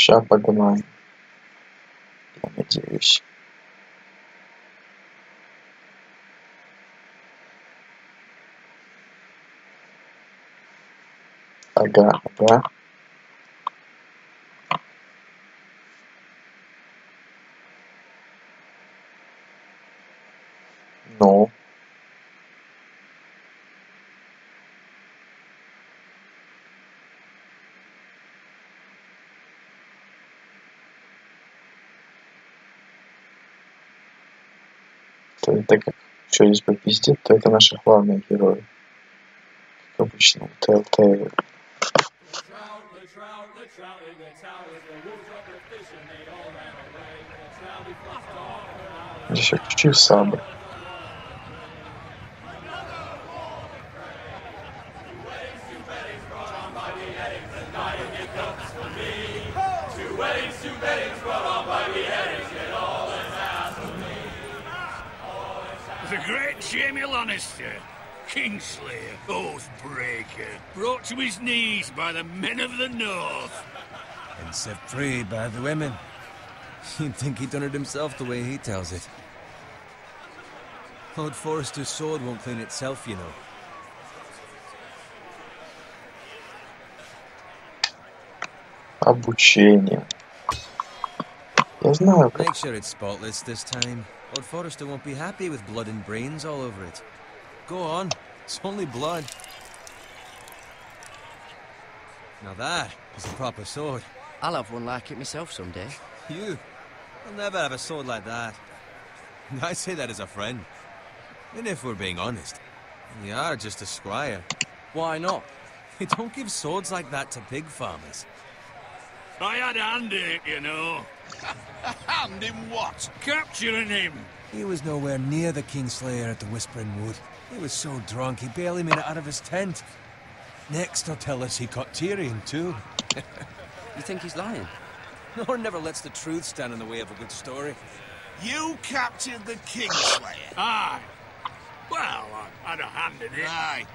Ща погнали. Я надеюсь. Ага, ага. Ну. То это как что здесь попиздит, то это наши главные герои. Как обычно, Telltale. Здесь я включил сабр. The great Jamie Lannister, Kingslayer, Oathbreaker, brought to his knees by the men of the North. And set free by the women. You'd think he'd done it himself the way he tells it. Lord Forrester's sword won't clean itself, you know. Обучение. Я знаю, как... Make sure it's spotless this time. Lord Forrester won't be happy with blood and brains all over it. Go on. It's only blood. Now that is a proper sword. I'll have one like it myself someday. You? You'll never have a sword like that. I say that as a friend. And if we're being honest, you are just a squire. Why not? You don't give swords like that to pig farmers. I had a hand in it, you know. A hand in what? Capturing him. He was nowhere near the Kingslayer at the Whispering Wood. He was so drunk he barely made it out of his tent. Next he'll tell us he caught Tyrion too. You think he's lying? Nor never lets the truth stand in the way of a good story. You captured the Kingslayer? Aye. Well, I had a hand in it. Aye.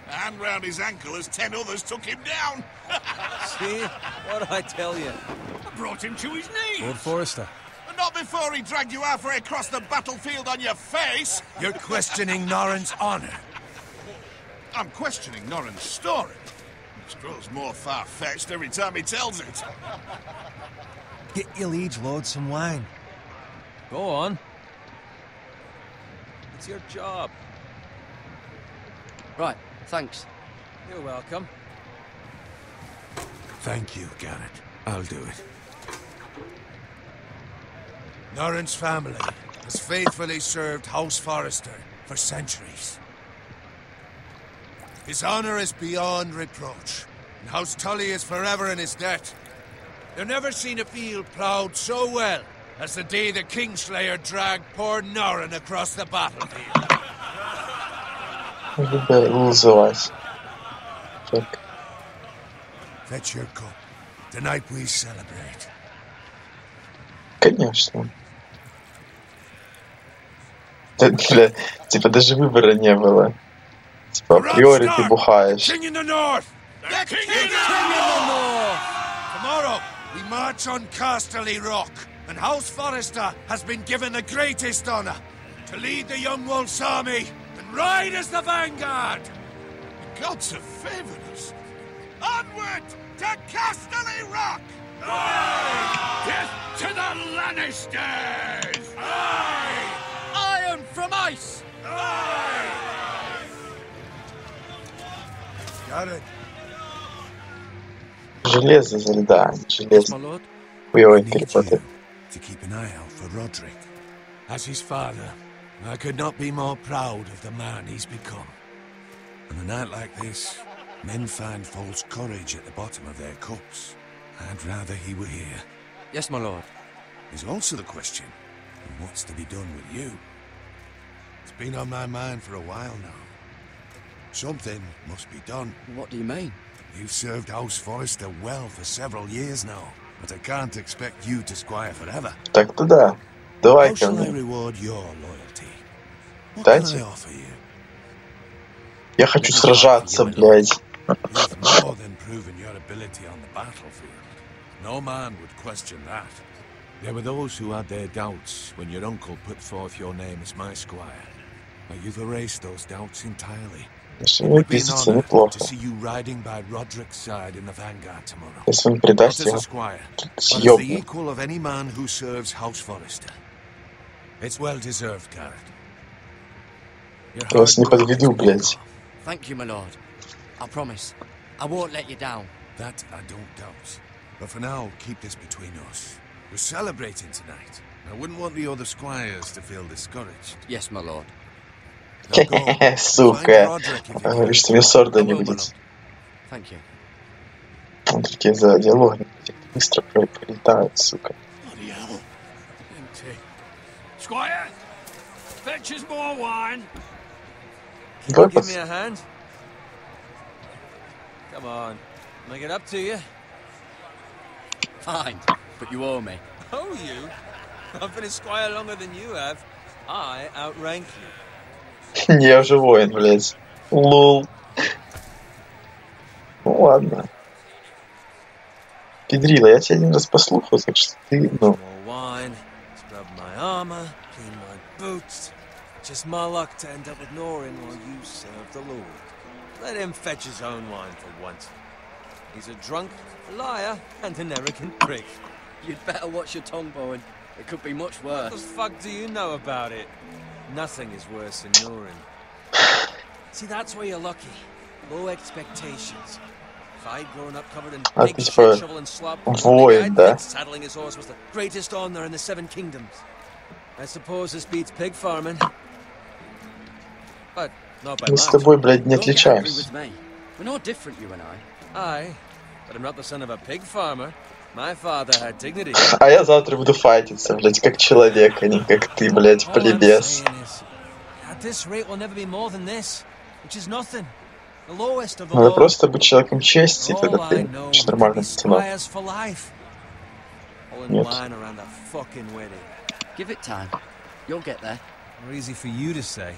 A hand round his ankle as 10 others took him down. See? What'd I tell you? I brought him to his knees. Lord Forrester. Not before he dragged you halfway across the battlefield on your face. You're questioning Norrin's honor. I'm questioning Norrin's story. It grows more far-fetched every time he tells it. Get your liege lord some wine. Go on. It's your job. Right, thanks. You're welcome. Thank you, Garrett. I'll do it. Norrin's family has faithfully served House Forrester for centuries. His honor is beyond reproach, and House Tully is forever in his debt. They've never seen a field ploughed so well as the day the Kingslayer dragged poor Norrin across the battlefield. Fetch your cup. Tonight we celebrate. Конечно. Типа даже выбора не было. Типа априори ты бухаешь. King in the North! The King in the North! Tomorrow we march on Casterly Rock, and House Forrester has been given the greatest honor to lead the Young Wolf's army and ride as the vanguard. The gods have favored us. Onward to Casterly Rock! Aye! Death to the Lannisters! Aye! Iron from ice! Aye! Garrett, Железо за льда, Yes, железо. my lord. Хуёвый I need you перепоты. to keep an eye out for Roderick. As his father, I could not be more proud of the man he's become. On a night like this, men find false courage at the bottom of their cups. I'd rather he were here. Yes, my lord. There's also the question of what's to be done with you. It's been on my mind for a while now. Something must be done. What do you mean? You've served House Forrester well for several years now, but I can't expect you to squire forever. Так-то да. How Давай ко shall I мне. reward your loyalty? What Дайте. can I offer you? Я хочу сражаться, блядь. You've more than proven your ability on the battlefield. No man would question that. There were those who had their doubts when your uncle put forth your name as my squire. But you've erased those doubts entirely. It would be an honor to see you riding by Roderick's side in the vanguard tomorrow. Если он Not предаст as его, a squire, but as the съебну. equal of any man who serves House Forrester. It's well deserved, Garrett. Your Я вас не hard work подведу, is блядь. Thank you, my lord. I promise. I won't let you down. That I don't doubt. But for now, keep this between us. We're celebrating tonight. I wouldn't want the other squires to feel discouraged. Yes, my lord. Now go. Find Сука. Roderick if you Говоришь, can. что мне сорда I не will, my будет. lord. Thank you. Он такие за диалог быстро пролетают, сука. Bloody hell. Empty. Squire, fetch us more wine. Давай Give me a hand. Come on. Make it up to you. Fine, but you owe me. Oh, you? I've been a squire longer than you have. I outrank you. Я уже воин, блядь. Лол. Ну ладно. Педрила, я тебя один раз послухал, так что ты, ну... More wine, scrub my armor, clean my boots. Just my luck to end up with Norin while you serve the Lord. Let him fetch his own wine for once. He's a drunk, a liar, and an arrogant prick. You'd better watch your tongue, Bowen. It could be much worse. What the fuck do you know about it? Nothing is worse than Norin. See, that's where you're lucky. Low expectations. If I'd grown up covered in А pig ты shit, типа shovel and slop, воин, I'd да? think saddling his horse was the greatest honor in the Seven Kingdoms. I suppose this beats pig farming. But not by Мы с much. тобой, блядь, не Don't get angry отличаемся. with me. We're no different, you and I. Aye, but I'm not the son of a pig farmer. My father had dignity. А я завтра буду файтиться, блядь, как человек, а не как ты, блядь, All I'm плебес. saying is, at this rate, we'll never be more than this, which is nothing. The lowest of the Надо low. просто быть человеком чести, и тогда All I ты know очень is to be нормальный пацанов. squires for life. All in Нет. line around a fucking wedding. Give it time. You'll get there. More easy for you to say.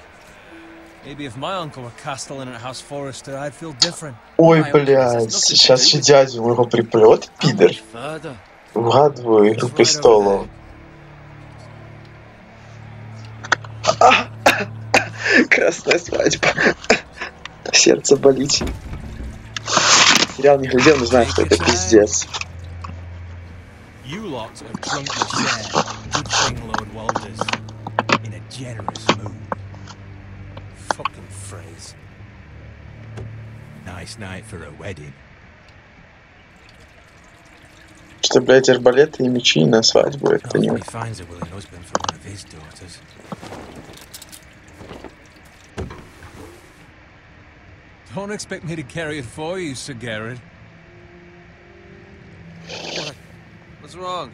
Maybe if my uncle were castellan at House Forrester, I'd feel different. Ой, блядь, сейчас же дядю моего приплет, How пидор. much further? Угадываю Игру престолов. Красная свадьба. Сердце болит. Сериал не глядел, но знаю, что это пиздец. You lot have drunk your share. Good thing Lord Walder's in a generous mood. Fucking phrase. Nice night for a wedding. Что, блядь, арбалеты и мечи на свадьбу, это не... He finds a willing husband for one of his daughters. Don't expect me to carry it for you, Sir Garrett. What? What's wrong?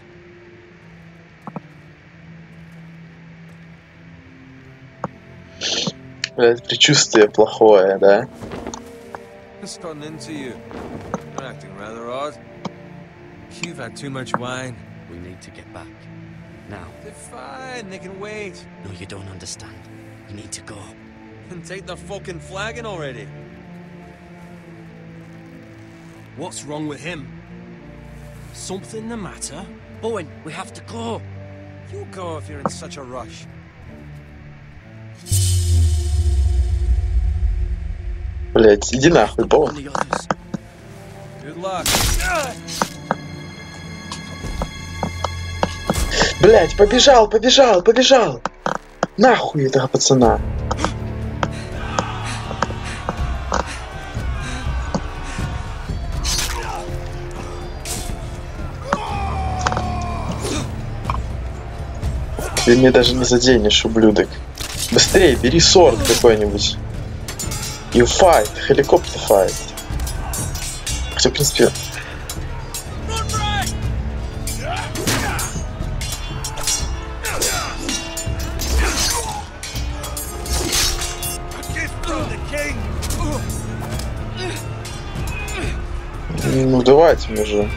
Блядь, предчувствие плохое, да? What's gotten into you? You're acting rather odd. You've had too much wine. We need to get back. Now. They're fine, they can wait. No, you don't understand. You need to go. And take the fucking flagon already. What's wrong with him? Something the matter? Bowen, we have to go. You go if you're in such a rush. Блядь, иди нахуй, On Бог. the others. Good luck. Блядь, побежал, побежал, побежал! Нахуй этого пацана! Ты меня даже не заденешь, ублюдок. Быстрее, бери сорт какой-нибудь. You fight, helicopter fight. Хотя, в принципе... Ну давайте мне же.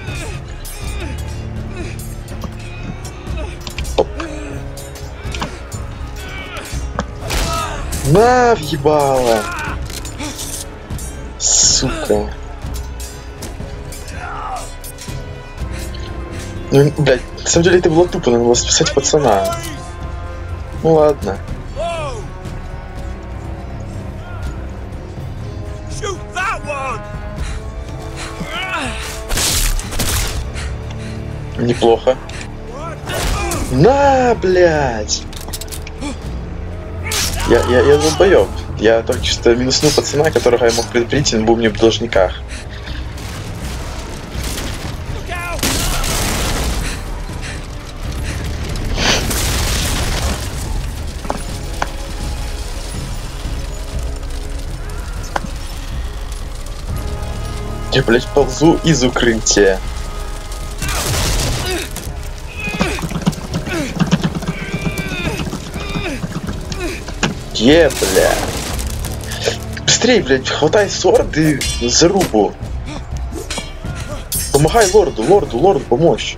Оп. На, въебало. Сука. Ну, блядь, на самом деле это было тупо, надо было спасать пацана. Ну ладно. Неплохо. На, блядь! Я долбоёб. Я только что минуснул пацана, которого я мог предупредить, он был мне в должниках. Я, блядь, ползу из укрытия. Бля. Быстрей, блядь, хватай сорд и зарубу. Помогай лорду помочь.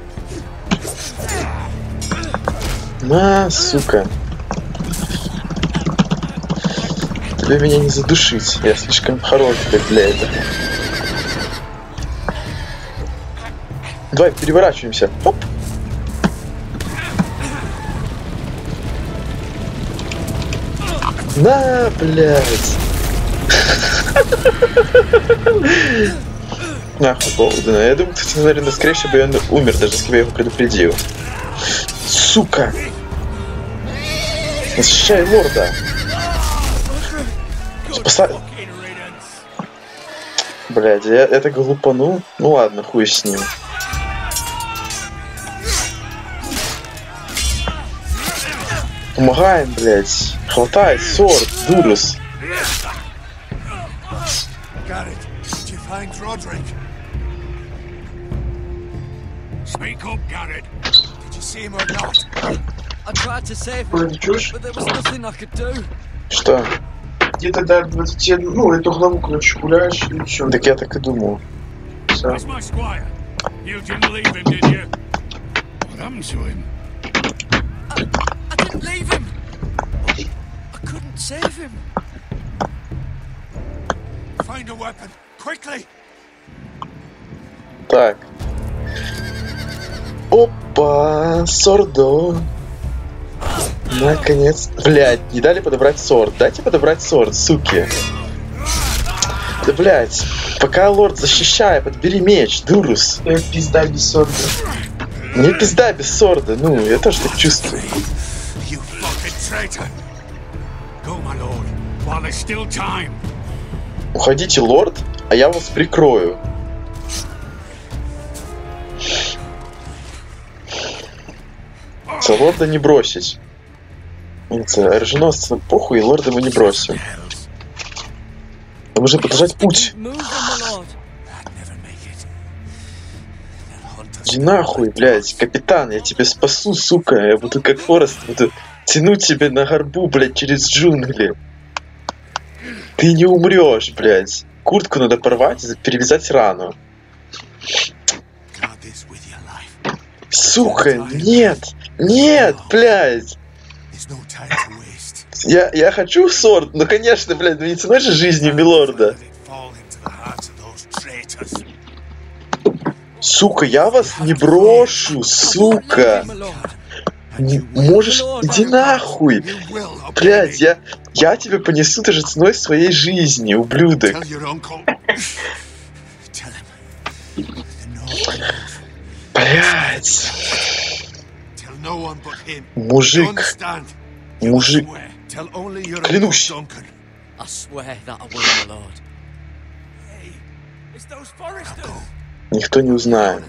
На, сука. Тебе меня не задушить. Я слишком хорош, блядь, для этого. Давай, переворачиваемся. Оп. На, блядь. Нахуй, Голдена. Я думаю, кстати, наверное, скорее всего, бы он умер, даже если бы я его предупредил. Сука. Защищай лорда. Спасай. Блядь, я это глупанул. Ну ладно, хуй с ним. Помогаем, блядь. Хватай, сорт, дурус. Speak up, Garrett. Did you see him or not? I tried to save him, but there was nothing I could do. Что? Где-то до 20, ну, эту главу, короче, гуляешь и все. Так я так и думал. Where's my squire? You didn't leave him, did you? What happened to him? I didn't leave him. I couldn't save him. Find a weapon, quickly! Так. Опа, сордо. Наконец. Блядь, не дали подобрать сорд. Дайте подобрать сорд, суки. Да, блядь. Пока лорд защищай, подбери меч, дурус. Пизда без сорда. Мне пизда без сорда, ну, я тоже так чувствую. Уходите, лорд, а я вас прикрою. За лорда не бросить. Оруженосца похуй, и лорда мы не бросим. Нам нужно продолжать путь. Иди нахуй, блядь, капитан, я тебя спасу, сука. Я буду как Форест, буду тянуть тебя на горбу, блядь, через джунгли. Ты не умрешь, блядь. Куртку надо порвать и перевязать рану. Сука, нет! Нет, блядь! Я хочу сорд, но, конечно, блядь, ну не ценой же жизни милорда. Сука, я вас не брошу, сука. Можешь, иди нахуй. Блядь, я тебя понесу даже ценой своей жизни, ублюдок. Блядь. Мужик. Мужик. Клянусь. Никто не узнает.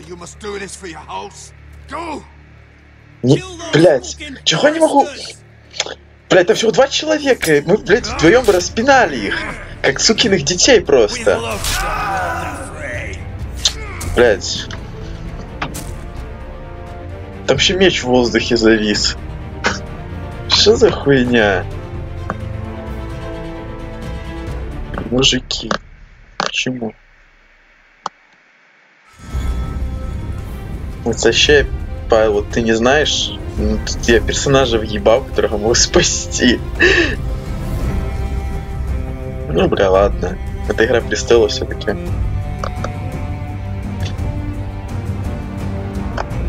Не, блядь, чего я не могу? Блядь, там всего 2 человека. Мы, блядь, вдвоем бы распинали их. Как сукиных детей просто. Блядь. Там вообще меч в воздухе завис. Что за хуйня? Мужики. Почему? Вот вообще, Павел, вот ты не знаешь, тут я персонажа въебал, которого мог спасти. Ну, бля, ладно. Это Игра престолов все-таки.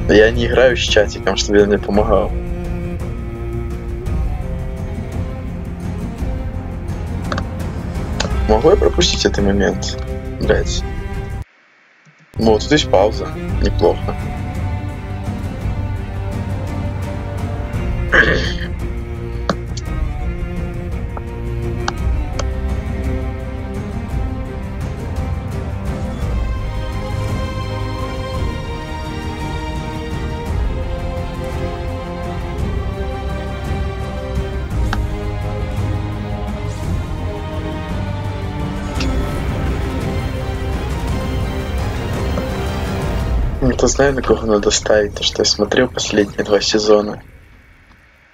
Я не играю с чатиком, чтобы я мне помогал. Могу я пропустить этот момент? Блять. Вот, тут есть пауза. Неплохо. Это знаю, на кого надо ставить, то что я смотрел последние 2 сезона.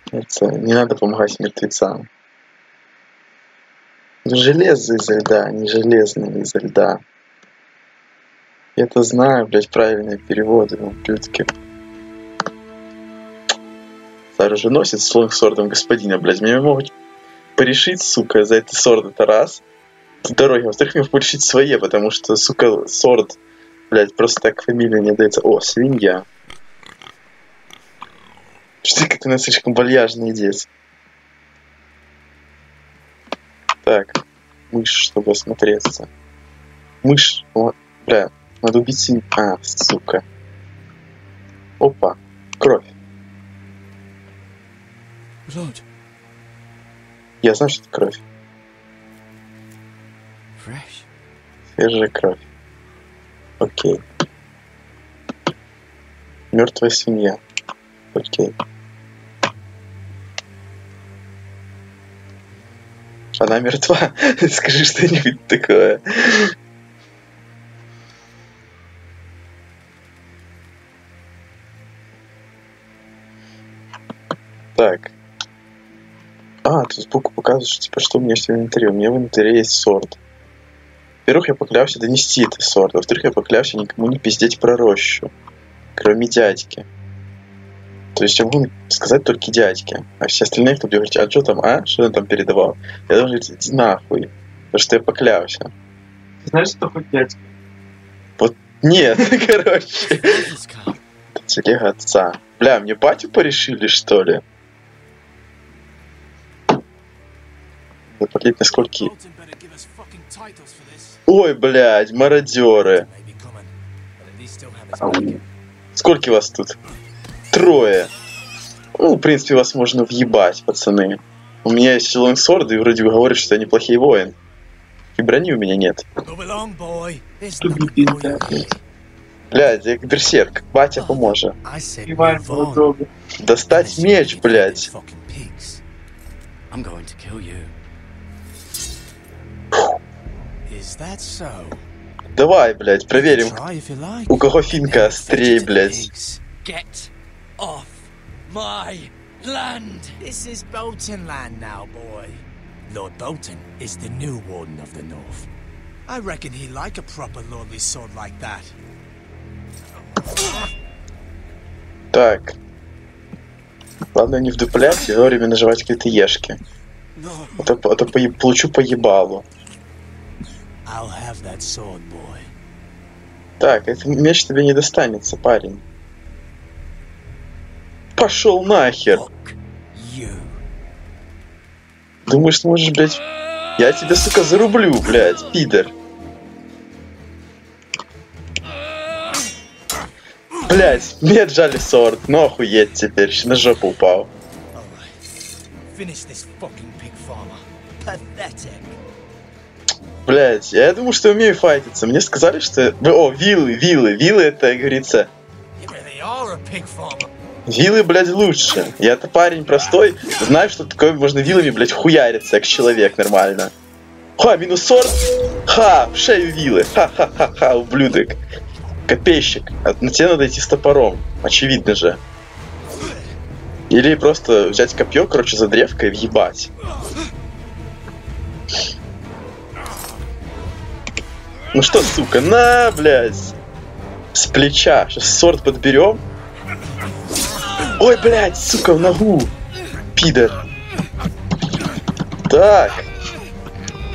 Это не надо помогать мертвецам. Железо изо льда, не железные изо льда. Я это знаю, блять, правильные переводы, ублюдки. Оруженосец с лонгсордом господина, блять, меня могут порешить, сука, за это сорд это раз. С дороги, во-вторых, мне могут порешить свои, потому что, сука, сорд, блять, просто так фамилия не дается. О, свинья. Что как ты слишком вальяжный идец. Так, мышь, чтобы осмотреться. Мышь, вот, бля, надо убить свинью. А, сука. Опа, кровь. Blood. Я знаю, что это кровь. Fresh. Свежая кровь. Окей. Мертвая свинья. Окей. Она мертва. Скажи что-нибудь такое. Так. А, тут сбоку показывает, что типа что у меня есть в инвентаре. У меня в инвентаре есть сорт. Во-первых, я поклялся донести это сорт. Во-вторых, я поклялся никому не пиздеть про рощу. Кроме дядьки. То есть я могу сказать только дядьке. А все остальные, кто будет говорить, а что там, а? Что он там передавал? Я должен говорить, иди нахуй. Потому что я поклялся. Знаешь, что такое дядька? Вот нет, короче. Телега отца. Бля, мне батю порешили, что ли? Заплатить на скольки? Ой, блядь, мародеры. Сколько вас тут? 3. Ну, в принципе, вас можно въебать, пацаны. У меня есть лонгсорды, и вроде бы говорят, что я неплохой воин. И брони у меня нет. Блядь, я берсерк. Батя поможет. Достать меч, блядь. Давай, блядь, проверим, у кого финка острее, блядь. Off my land. This is Bolton land now, boy. Lord Bolton is the new warden of the north. I reckon he like a proper lordly sword like that. Так. Ладно, не вдуплять и вовремя нажимать какие-то ешки. А то получу по ебалу. I'll have that sword, boy. Так, этот меч тебе не достанется, парень. Пошел нахер. Думаешь, сможешь, блядь? Я тебя, сука, зарублю, блядь, пидор. Блядь, мне отжали сорт, ну охуеть теперь, еще на жопу упал. Блядь, я думаю, что умею файтиться. Мне сказали, что... О, вилы. Вилы это, как говорится... Вилы, блядь, лучше. Я-то парень простой, знаю, что такое можно вилами, блядь, хуяриться, как человек нормально. Ха, минус сорт. Ха, в шею вилы. Ха-ха-ха-ха, ублюдок. Копейщик. На тебе надо идти с топором. Очевидно же. Или просто взять копье, короче, за древко и въебать. Ну что, сука, на, блядь. С плеча. Сейчас сорт подберем. Ой, блядь, сука, в ногу. Пидор. Так.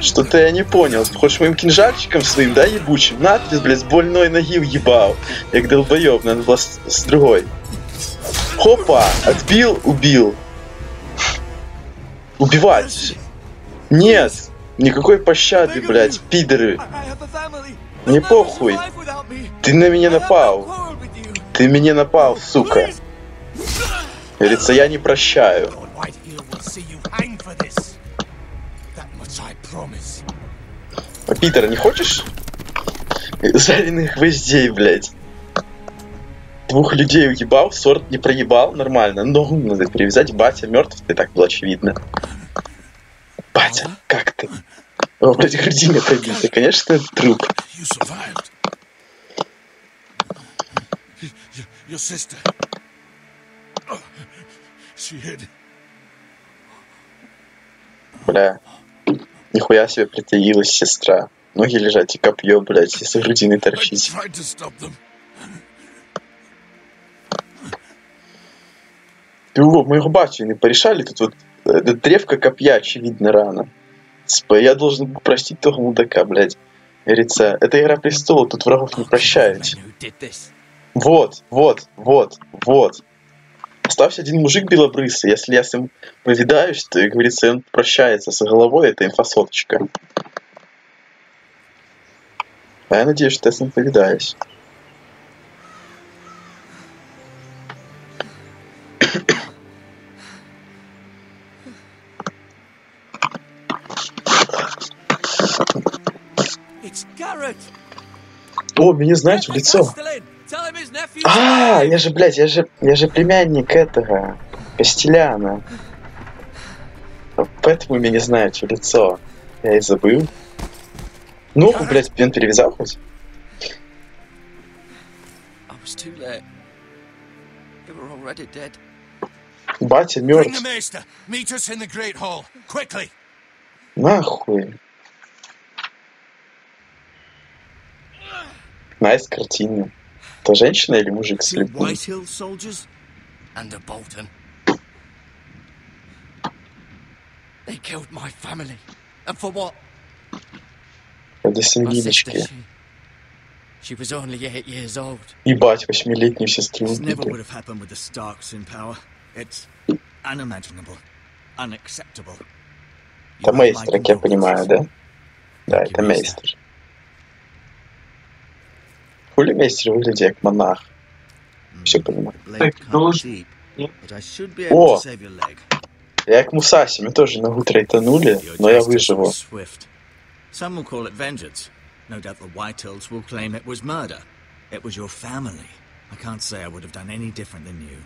Что-то я не понял. Ты хочешь моим кинжальчиком своим, да, ебучим? На, ты, блядь, с больной ноги въебал. Я как долбоёб, надо было с другой. Хопа! Отбил, убил. Убивать. Нет. Никакой пощады, блядь, пидоры. Мне похуй. Ты на меня напал. Ты меня напал, сука. Говорится, я не прощаю. А, Питер, не хочешь жареных гвоздей, блядь? Двух людей уебал, сорт не проебал, нормально. Ногу надо перевязать, батя мертв, ты так было очевидно. Батя, как ты? О, блядь, грудина пробита, конечно, это труп. Бля, нихуя себе притаилась сестра. Ноги лежать и копье, блядь, из грудины торчить. Моего батю не порешали, тут вот древко копья, очевидно, рано. Я должен был простить того мудака, блядь. Говорится, это игра престолов, тут врагов не прощают. Вот. Остался один мужик белобрысый, если я с ним повидаюсь, то, и говорится, он прощается со головой, это инфосоточка. А я надеюсь, что я с ним повидаюсь. О, меня знают в лицо. А, я же, блядь, я же племянник этого Костеляна. Поэтому меня знают в лицо. Я и забыл. Ну, блядь, он перевязал хоть? Батя мертв. Нахуй. Найс картина. Это женщина или мужик с людьми? Это сангвинички. Ебать, 8-летнюю сестру убили. Это мейстер, как я понимаю, да? Да, это мейстер. Хули мейстер выглядит как монах. Все понимаю. О! Я как Мусаси, мы тоже ногу трейтанули, но я выживу. Some will call it vengeance. No doubt the Whitehills will claim it was murder. It was your family. I can't say I would have done any different than you.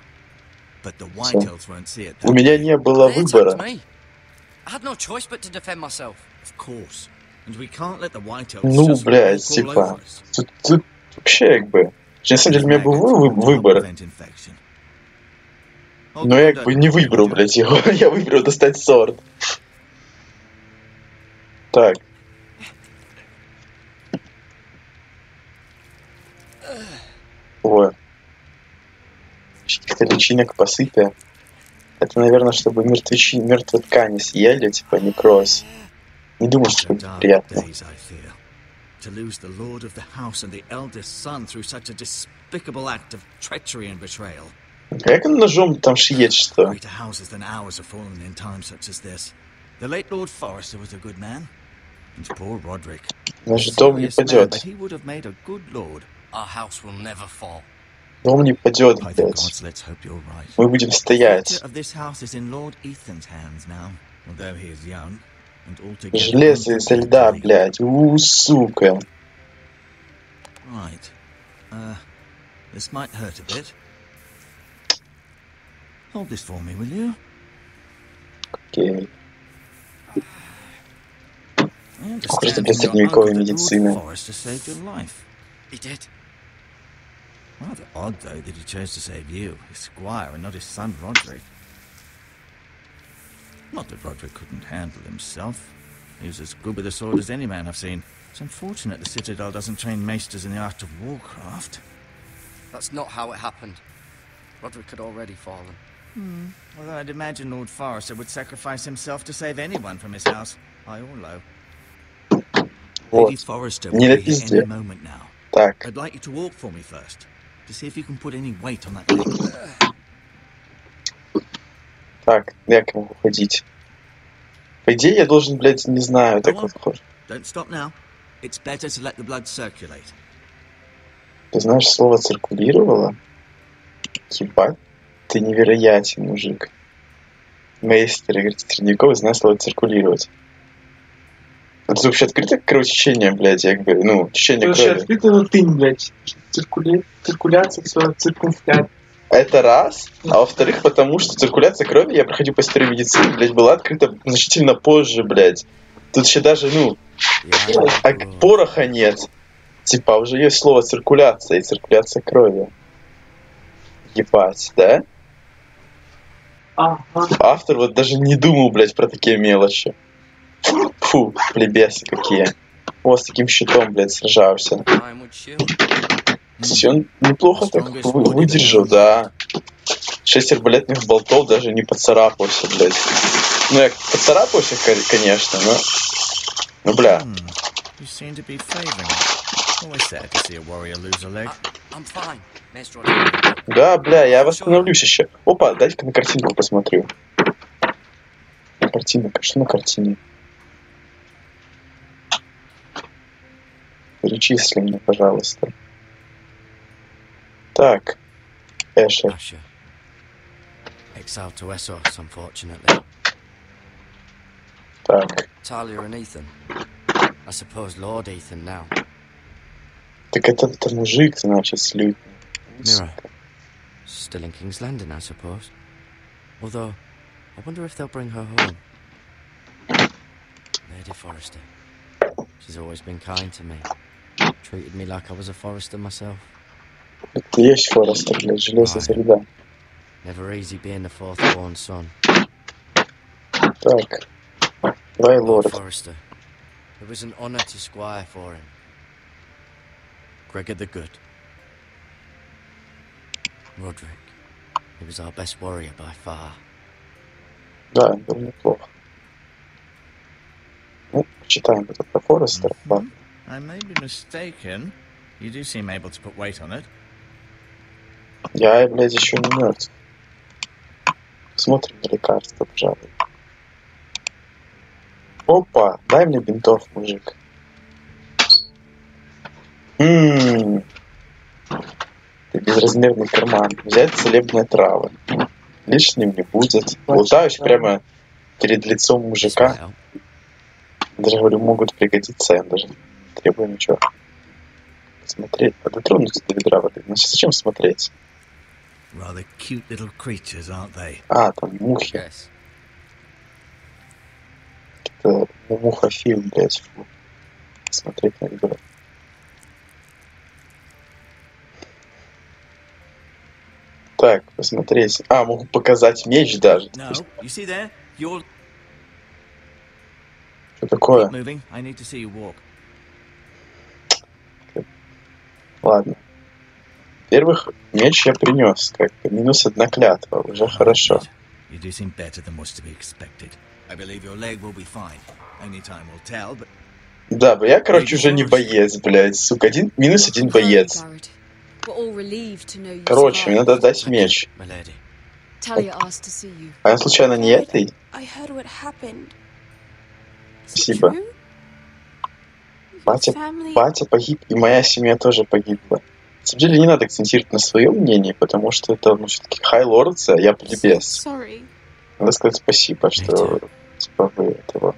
But the Whitehills won't see it that way. У меня не было выбора. I had no choice but to defend myself. Of course. And we can't let the Whitehills Ну, блядь, типа, тут вообще как бы... На самом деле у меня был выбор. Но я как бы не выбрал, блядь, его. Я выбрал достать сорт. Так. Ой. Каких-то личинок посыпя. Это, наверное, чтобы мертвые ткани съели, типа некроз. Не думаю, что это приятно. To lose the lord of the house and the eldest son through such a despicable act of treachery and betrayal. Как он ножом там шиет, что? Greater houses than ours have fallen in times such as this. The late Lord Forrester was a good man. And poor Roderick. Наш дом не падет. But he would have made a good lord. Our house will never fall. Дом не падет, блядь. Мы будем стоять. Железо из льда, блядь. Сука. Окей. Просто для средневековой медицины. Rather odd, though, that he chose to save you, his squire, and not his son Roderick. Not that Roderick couldn't handle himself. He was as good with a sword as any man I've seen. It's unfortunate the Citadel doesn't train maesters in the art of warcraft. That's not how it happened. Roderick had already fallen. Although I'd imagine Lord Forrester would sacrifice himself to save anyone from his house, high or low. Вот. Lady Forrester Не will на be here пизде. any moment now. Так. I'd like you to walk for me first, to see if you can put any weight on that leg. Так, як могу ходить? По идее, я должен, блядь, не знаю, Go так on. вот хожу. Don't stop now. It's better to let the blood circulate. Ты знаешь, слово циркулировало? Ебать, ты невероятен, мужик. Мейстер, говорит, средневековый, знает слово циркулировать. Это вообще открытое кровотечение, блядь, я говорю, ну, течение Вообще крови. открытая латынь, блядь. Циркуляция, все, циркумфляция. Это раз. А во-вторых, потому что циркуляция крови, я проходил по истории медицины, блядь, была открыта значительно позже, блядь. Тут еще даже, ну, пороха нет. Типа, уже есть слово циркуляция и циркуляция крови. Ебать, да? Ага. Автор вот даже не думал, блядь, про такие мелочи. Фу, плебесы какие. Вот с таким щитом, блядь, сражался. Кстати, он неплохо так выдержал, да. 6 арбалетных болтов даже не поцарапался, блядь. Ну, я поцарапался, конечно, но... Ну, бля. You seem to be favoring it. Always sad to see a warrior lose a leg. I'm fine, Master. Да, бля, я восстановлюсь еще. Опа, дайте-ка на картинку посмотрю. Картинка, что на картине? Перечисли мне, пожалуйста. Так. Эшер. Exiled to Essos, unfortunately. Так. Talia and Ethan. I suppose Lord Ethan now. Так это мужик, значит, с лютней. Mirror. Still in King's Landing, I suppose. Although, I wonder if they'll bring her home. Lady Forrester. She's always been kind to me. Treated me like I was a Forrester myself. Это есть Форестер, блядь, железная среда. Never easy being the fourth-born son. Так. Давай, лорд. Forrester. It was an honor to squire for him. Gregor the Good. Roderick. He was our best warrior by far. Да, был неплохо. Ну, почитаем это про Форестера. I may be mistaken. You do seem able to put weight on it. Я, блядь, еще не мертв. Смотрим на лекарства, пожалуй. Опа, дай мне бинтов, мужик. Ты безразмерный карман. Взять целебные травы. Лишним не будет. Лутаюсь прямо перед лицом мужика. Даже, говорю, могут пригодиться. Я даже не требую ничего. Смотреть, дотронуться до ведра воды. Значит, зачем смотреть? Rather cute little creatures, aren't they? А, там мухи. Yes. Это мухофил, блядь. Фу. Смотреть на ведро. Так, посмотреть. А, могу показать меч даже. No, you see there? You're Что такое? moving. I need to see you walk. Ладно. Во-первых, меч я принес. Как минус 1 клятва. Уже хорошо. You do seem better than was to be expected. I believe your leg will be fine. Only time will tell, but... Да, я, короче, уже не боец, блядь. Сука, минус 1 боец. Короче, мне надо дать меч. А я случайно не этой? Спасибо. Батя погиб, и моя семья тоже погибла. На самом деле не надо акцентировать на своем мнении, потому что это, ну, все-таки хай-лордцы, а я плебес. Надо сказать спасибо, что типа вы этого...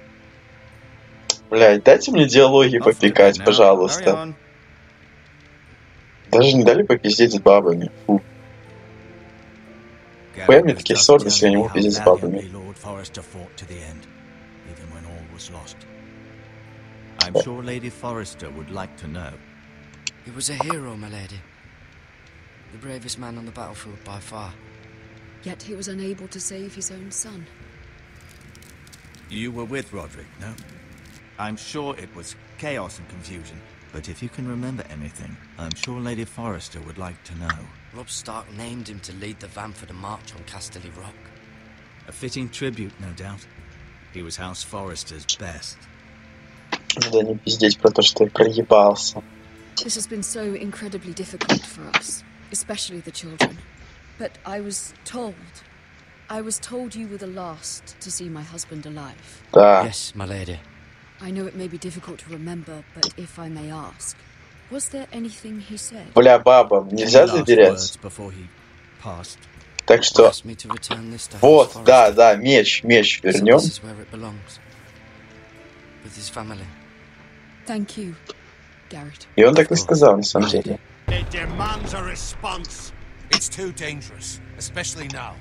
Блядь, дайте мне диалоги попекать, пожалуйста. Даже не дали попиздеть с бабами. Фу. Хуя мне такие ссоры, если я не могу пиздеть с бабами. I'm sure Lady Forrester would like to know. He was a hero, my lady. The bravest man on the battlefield by far. Yet he was unable to save his own son. You were with Roderick, no? I'm sure it was chaos and confusion, but if you can remember anything, I'm sure Lady Forrester would like to know. Robb Stark named him to lead the van for the march on Casterly Rock. A fitting tribute, no doubt. He was House Forrester's best. Надо не пиздеть про то, что я проебался. This has been so incredibly difficult for us, especially the children. But I was told you were the last to see my husband alive. Да. Yes, my lady. I know it may be difficult to remember, but if I may ask, was there anything he said? Бля, бабам нельзя доверять. Так что... Вот, да, меч вернем. Thank you, Garrett. И он так и сказал, на самом деле. It demands a response. It's too dangerous, especially now.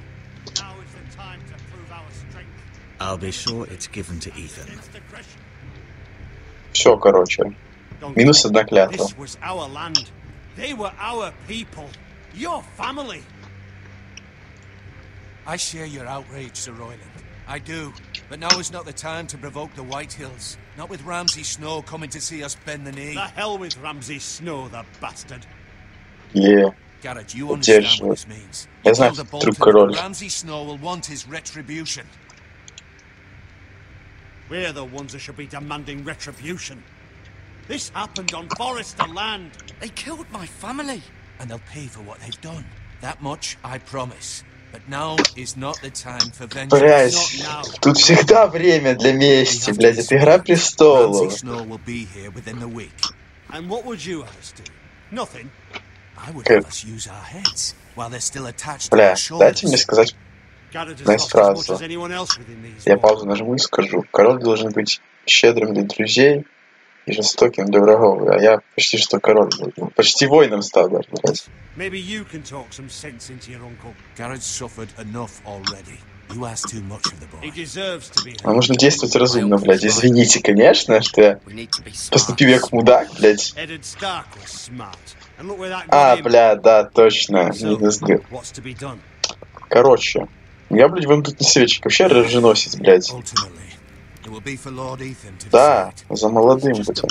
Now is the time to prove our strength. I'll be sure it's given to Ethan. Все, короче. Минус одна клятва. This was our land. They were our people. Your family. I share your outrage, Sir Royland. I do. But now is not the time to provoke the White Hills. Not with Ramsay Snow coming to see us bend the knee. The hell with Ramsay Snow, the bastard. Yeah. Garrett, you understand what this means. Я знаю, что друг король. Ramsay Snow will want his retribution. We're the ones who should be demanding retribution. This happened on Forester land. They killed my family. And they'll pay for what they've done. That much I promise. But now is not the time for vengeance. Блять, тут всегда время для мести, блять, это Игра Престолов. And what would you have us do? Nothing. I would have us use our heads while they're still attached to Бля, our shoulders. дайте мне сказать фразу. Я паузу нажму и скажу. Король должен быть щедрым для друзей и жестоким для врагов. А я почти что король был. Почти воином стал даже, блядь. Maybe you can talk some sense into your uncle. Garrett's suffered enough already. You ask too much of the boy. He deserves to be. А нужно действовать разумно, блядь. Извините, конечно, что я поступил как мудак, блядь. А, бля, да, точно. Короче, я, блядь, вам тут не советчик. Вообще роженосец, блядь. Да, за молодым будем.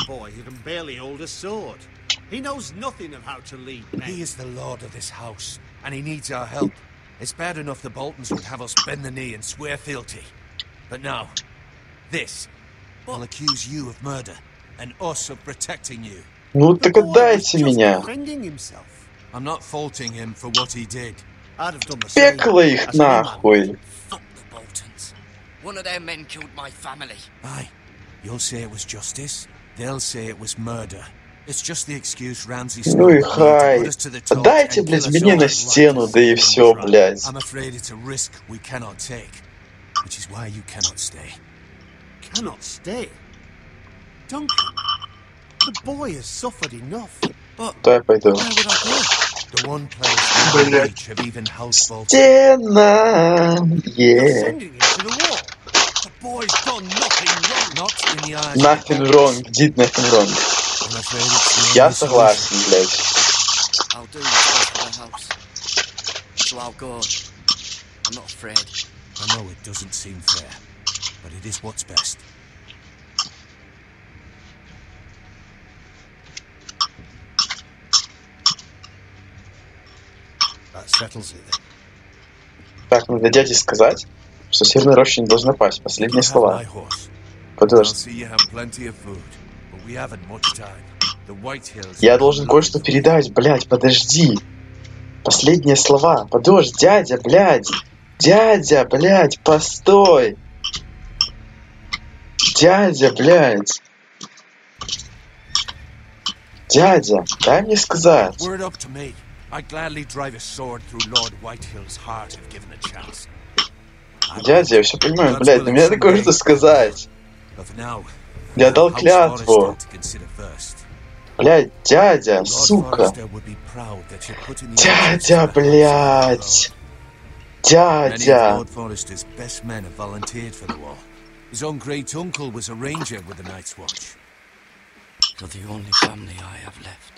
He knows nothing of how to lead men. He is the lord of this house, and he needs our help. It's bad enough the Boltons would have us bend the knee and swear fealty. But now, this will accuse you of murder, and us of protecting you. Ну так отдайте меня. I'm not faulting him for what he did. Пекло их нахуй. Fuck the Boltons. One of their men killed my family. Aye, you'll say it was justice. They'll say it was murder. It's just the excuse Ramsay Snow. Ну и хай. Дайте, блядь, мне на стену, да и все, блядь. I'm afraid it's a risk we cannot take, which is why you cannot stay. Cannot stay? Duncan, the boy has suffered enough. But да, я пойду. where would I go? The one place in the age of even house Bolton. Стена, You're sending him to the wall. The boy's done nothing wrong. Not in the eyes. Nothing wrong, did nothing wrong. I'm afraid it's the Я only согласен, блядь. I'll do what's best for the house. So I'll go. I'm not afraid. I know it doesn't seem fair, but it is what's best. That settles it then. Так, надо дяде сказать, что северная роща не должна пасть. Последние слова. Подожди. Я должен кое-что передать, блядь, подожди. Последние слова. Подожди, дядя, блядь. Дядя, блядь, постой. Дядя, блядь. Дядя, дай мне сказать. Дядя, я все понимаю, блядь, но мне надо кое-что сказать. Я дал клятву. Блядь, дядя, сука. Дядя, блядь. Дядя. His own great uncle was a ranger with the Night's Watch. You're the only family I have left.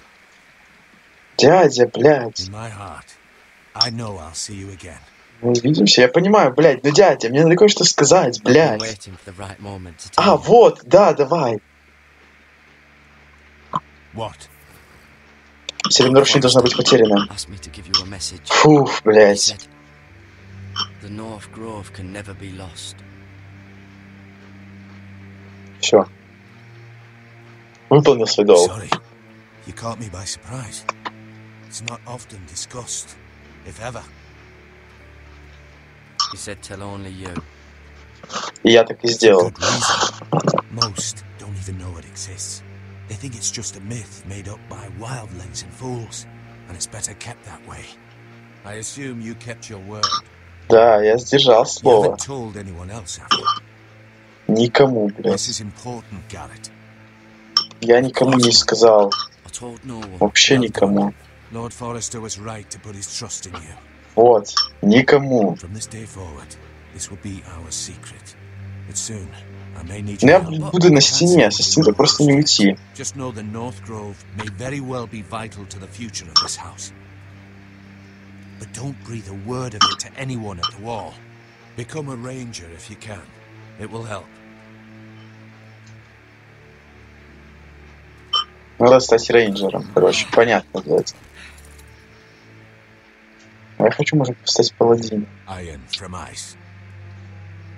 Дядя, блядь. In my heart, I know I'll see you again. Мы увидимся, я понимаю, блядь, ну дядя, мне надо кое-что сказать, блядь. А, вот, да, давай. Северная роща не должна быть потеряна. Фух, блядь. Все. Выполнил свой долг. Sorry, you caught me by surprise. It's not often discussed, if ever. He said tell only you. И я так и сделал. Good reason. Most don't even know it exists. They think it's just a myth made up by wildlings and fools, and it's better kept that way. I assume you kept your word. Да, я сдержал You слово. haven't told anyone else, have you? Никому, This блядь. is important, Garrett. Я никому не сказал. I told no one. Вообще никому. Lord Forrester was right to put his trust in you. Вот. Никому. From this day forward, this will be our secret. But soon, I may need Ну your я help. буду на стене, со стены просто не уйти. Just know the North Grove may very well be vital to the future of this house. But don't breathe a word of it to anyone at the wall. Become a ranger if you can. It will help. Надо стать рейнджером, короче, понятно, блядь. А я хочу, может, стать паладином. Iron from ice.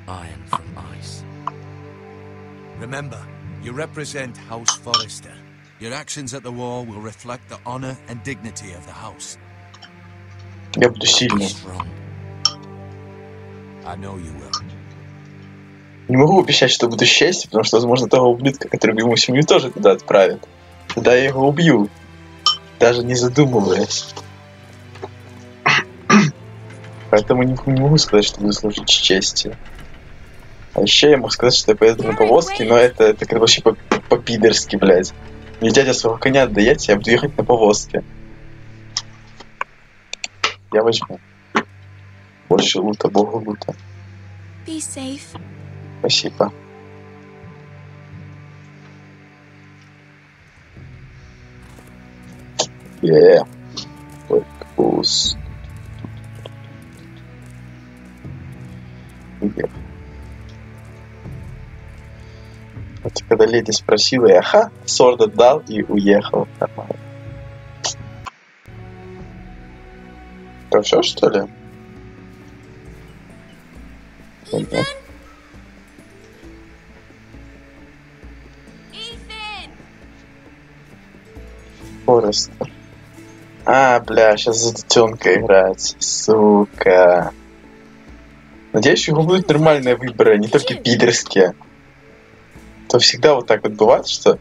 Iron from ice. Remember, you represent House Forrester. Your actions at the wall will reflect the honor and dignity of the house. Я буду сильным. Strong. I know you will. Не могу обещать, что буду счастье, потому что, возможно, того ублюдка, который ему семью, тоже туда отправят. Тогда я его убью, даже не задумываясь. Поэтому не могу сказать, что буду служить чести. А еще я могу сказать, что я поеду на повозке, но это как вообще по-пидорски, блядь. Мне дядя своего коня отдает, я буду ехать на повозке. Я возьму. Больше лута, богу лута. Be safe. Спасибо. Вкус. Вот когда леди спросила, я сорд отдал и уехал. Нормально. Это все, что ли? Ethan? Форестер. А, бля, сейчас за детенка играть. Сука. Надеюсь, у него будут нормальные выборы, а не только пидорские. То всегда вот так вот бывает, что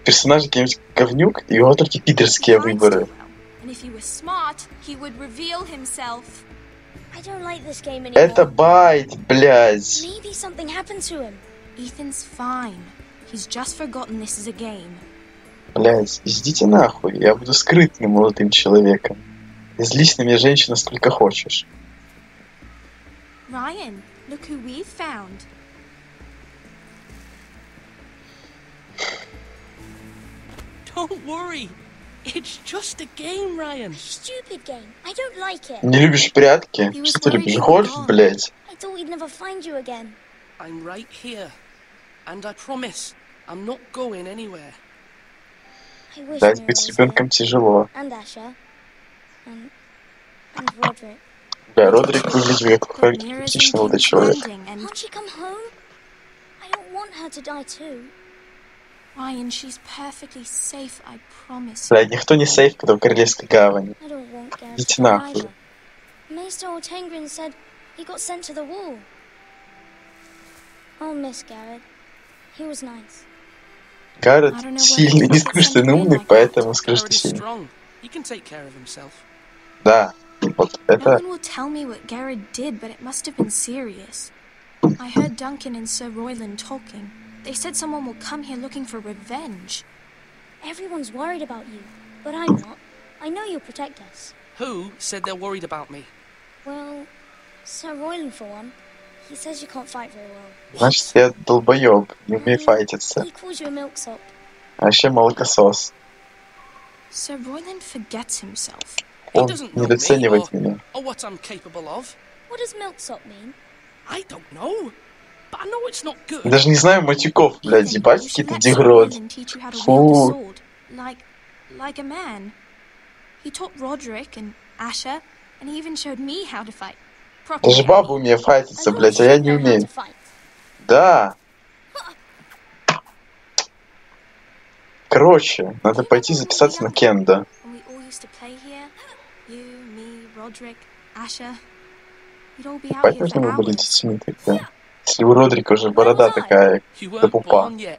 персонаж какой-нибудь говнюк, и у него только пидорские выборы. Это байт, блядь. Блядь, идите нахуй, я буду скрытным молодым человеком. И злись на меня, женщина, сколько хочешь. Ryan, look who we've found. Don't worry. It's just a game, Ryan. Stupid game. I don't like it. Не любишь прятки? Что ты любишь? Гольф, блядь? I thought we'd never find you again. I'm right here. And I promise, I'm not going anywhere. Да, быть с ребенком тяжело. And Asher. And Roderick. Да, Родрик выглядит как характеристичный молодой человек. Can't she come home? I don't want her to die too. Ryan, she's perfectly safe, I promise. Блядь, никто не сейф, когда в Королевской гавани. I don't want Garrett Идите to нахуй. either. Maester Ortengrin said he got sent to the wall. I'll miss Garrett. He was nice. Гаррет сильный, не скажу, что он умный, поэтому скажу, что сильный. Да, вот это... No one will tell me what Garrett did, but it must have been serious. I heard Duncan and Sir Royland talking. They said someone will come here looking for revenge. Everyone's worried about you, but I'm not. I know you'll protect us. Who said they're worried about me? Well, Sir Royland for one. He says you can't fight very well. Значит, я долбоёб, не умею файтиться. He calls you a milksop. А еще молокосос. Sir Royland forgets himself. Он недооценивает меня. Or what I'm capable of. What does milksop mean? I don't know. But I know it's not good. Даже не знаю матюков, блядь, ебать, какие-то дегрод. Фу. Like a man. He taught Roderick and Asher, and he even showed me how to fight. Даже баба умеет файтиться, блядь, а я не умею. Да. Короче, надо пойти записаться на кендо. Спать нужно вы были детьми тогда. Если у Родрика уже борода такая, до пупа. Бля,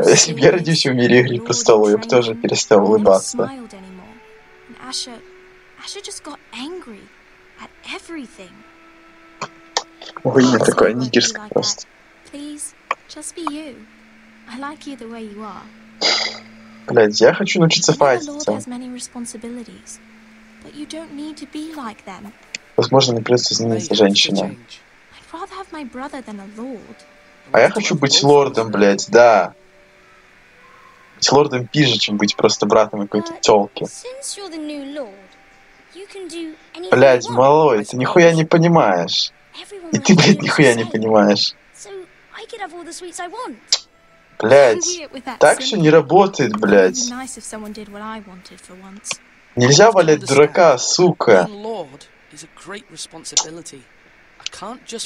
если бы я родился в мире Игры престолов, я бы тоже перестал улыбаться. Ой, имя такое нигерское просто. Блядь, я хочу научиться файтиться. Возможно, мне придется измениться женщина. А я хочу быть лордом, блядь, да. Быть лордом пизже, чем быть просто братом какой-то тёлки. Блядь, малой, ты нихуя не понимаешь. И ты, блядь, нихуя не понимаешь. Блядь, так все не работает, блядь. Нельзя валять дурака, сука.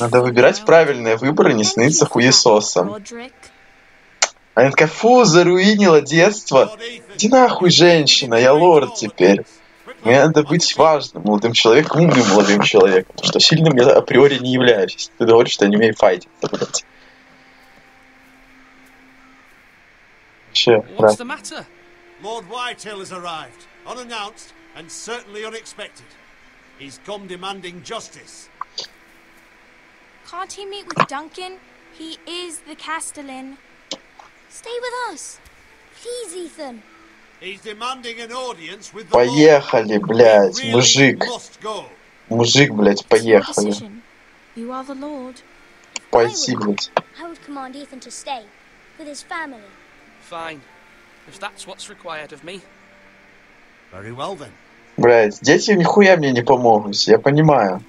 Надо выбирать правильные выборы, не становиться хуесосом. Она такая, фу, заруинила детство. Иди нахуй, женщина, я лорд теперь. Мне надо быть важным молодым человеком, умным молодым человеком. Что сильным я априори не являюсь, если ты говоришь, что я не умею файтиться, блядь. What's the matter? Lord Whitehill has arrived, unannounced and certainly unexpected. He's come demanding justice. Can't he meet with Duncan? He is the Castellan. Stay with us. Please, Ethan. He's demanding an audience with the Поехали, блядь, мужик. Мужик, блядь, поехали. You are the Lord. Пойти, блядь. I would command Ethan to stay with his family. Fine. If that's what's required of me. Very well then. Блядь, дети нихуя мне не помогут, я понимаю.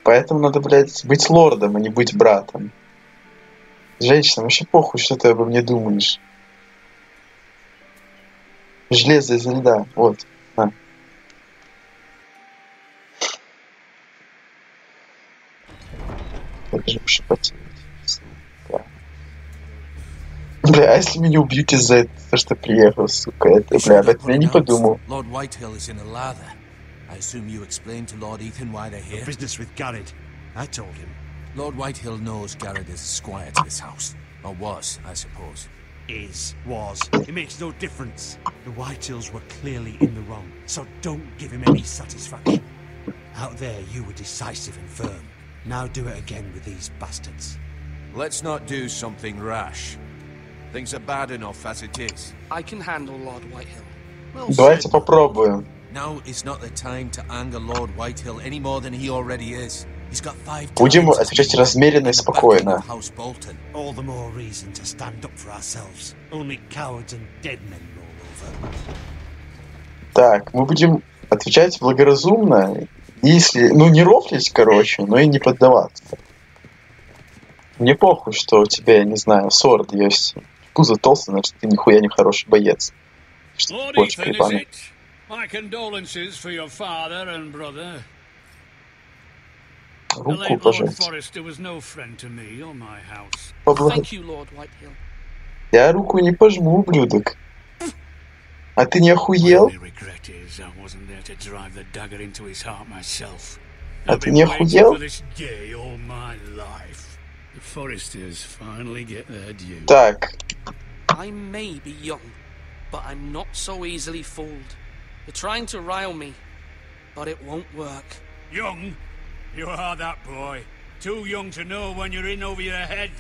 Поэтому надо, блядь, быть лордом, а не быть братом. Женщина, вообще похуй, что ты обо мне думаешь. Железо из льда, вот, на. Так же пошепотеть. Бля, а если меня убьют из-за этого, что приехал, сука, это, бля, об этом я не подумал. Lord Whitehill is in a lather. I assume you explained to Lord Ethan why they're here? Business with Garrett. I told him. Lord Whitehill knows Garrett is a squire to this house. Or was, I suppose. Was. It makes no difference. The Whitehills were clearly in the wrong, so don't give him any satisfaction. Out there, you were decisive and firm. Now do it again with these bastards. Let's not do something rash. Things are bad enough as it is. I can handle Lord Whitehill. Давайте попробуем. Now is not the time to anger Lord Whitehill any more than he already is. He's got 5 Будем отвечать размеренно и спокойно. All the more reason to stand up for ourselves. Only cowards and dead men roll over. Так, мы будем отвечать благоразумно, если, ну, не рофлить, короче, но и не поддаваться. Мне похуй, что у тебя, я не знаю, сорд есть. Пузо толстый, значит, ты нихуя не хороший боец. Что ты почка ебаная. My condolences for your father and brother. Руку пожать. Я руку не пожму, ублюдок. А ты не охуел? А ты не охуел? Так. I may be young, but I'm not so easily fooled. You're trying to rile me, but it won't work. Young? You are that boy. Too young to know when you're in over your head.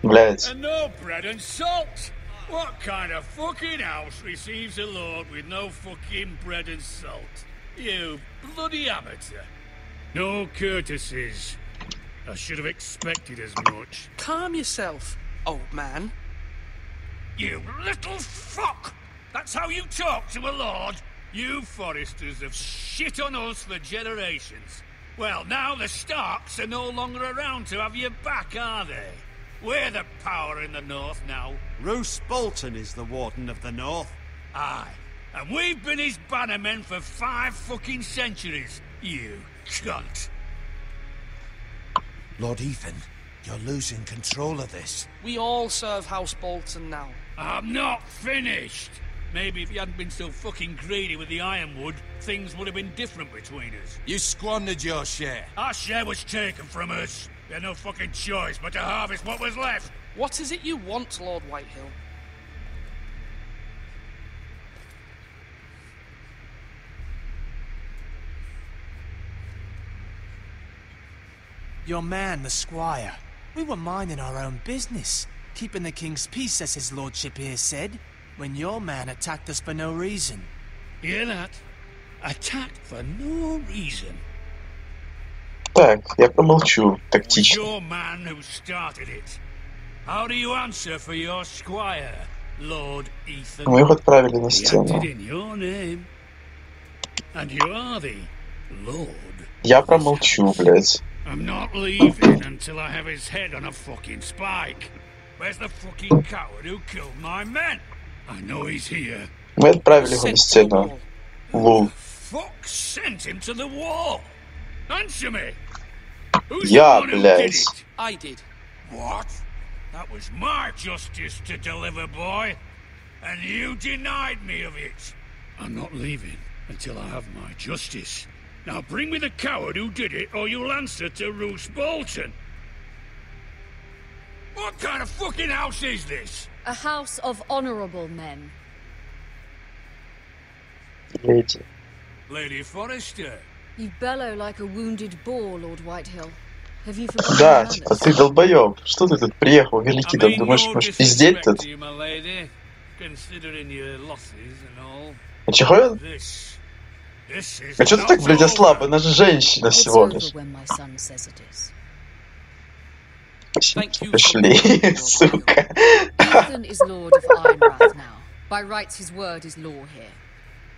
Блядь. And no bread and salt. What kind of fucking house receives a lord with no fucking bread and salt? You bloody amateur. No courtesies. I should have expected as much. Calm yourself, old man. You little fuck! That's how you talk to a lord? You Foresters have shit on us for generations. Well, now the Starks are no longer around to have your back, are they? We're the power in the north now. Roose Bolton is the Warden of the North. Aye, and we've been his bannermen for 5 fucking centuries, you cunt. Lord Ethan, you're losing control of this. We all serve House Bolton now. I'm not finished. Maybe if you hadn't been so fucking greedy with the ironwood, things would have been different between us. You squandered your share. Our share was taken from us. We had no fucking choice but to harvest what was left. What is it you want, Lord Whitehill? Your man, the squire. We were minding our own business, keeping the king's peace, as his lordship here said, when your man attacked us for no reason. Hear that? Attacked for no reason. Так, я промолчу Was тактично. your man who started it? How do you answer for your squire, Lord Ethan? Мы его отправили на He стену. acted in your name. And you are the Lord. Я промолчу, блядь. I'm not leaving until I have his head on a fucking spike. Where's the fucking coward who killed my men? I know he's here. Мы отправили его на стену. Лул. Fuck sent him to the wall. Answer me. Who's Я, the one who did блядь. it? I did. What? That was my justice to deliver, boy. And you denied me of it. I'm not leaving until I have my justice. Now bring me the coward who did it, or you'll answer to Roose Bolton. What kind of fucking house is this? A house of honorable men. Леди. Lady Forrester. You bellow like a wounded boar, Lord Whitehill. Have you forgotten Да, your типа, manners? ты долбоёб. Что ты тут приехал, великий, там, думаешь, можешь пиздеть тут? To you, my lady, considering your losses and all. А чего я... This is А чё ты not так, блядь, over. ослаб? Она же женщина It's всего over лишь. when my son says it is. Пошли, сука. Ethan is Lord of Ironrath now. By rights, his word is law here.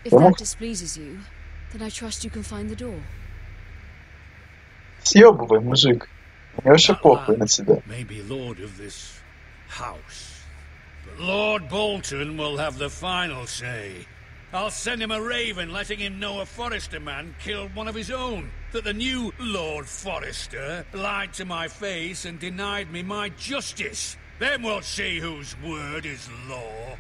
If that displeases you, then I trust you can find the door. Съёбывай, мужик. Мне вообще похуй на тебя. May be lord of this house, but Lord Bolton will have the final say. I'll send him a raven letting him know a Forrester man killed one of his own. That the new Lord Forrester lied to my face and denied me my justice. Then we'll see whose word is law.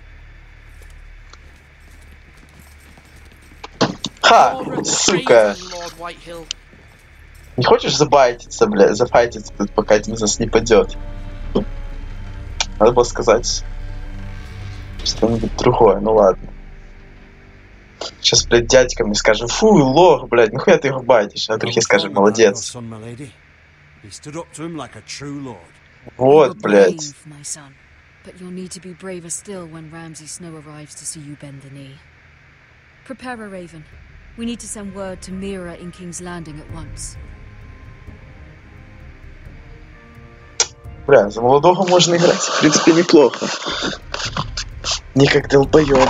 Ха, сука. Lord Whitehill. Не хочешь забайтиться, бля, зафайтиться тут, пока один из нас не падет? Надо было сказать что-нибудь другое, ну ладно. Сейчас, блядь, дядька мне скажет: фу, лох, блядь, нахуя ты его байтишь? А другие скажут: молодец. Вот, блядь. My son, but you'll need to be braver still when Ramsay Snow arrives to see you bend the knee. Prepare a raven. We need to send word to Mira in King's Landing at once. Бля, за молодого можно играть, в принципе, неплохо. Не как долбоёб.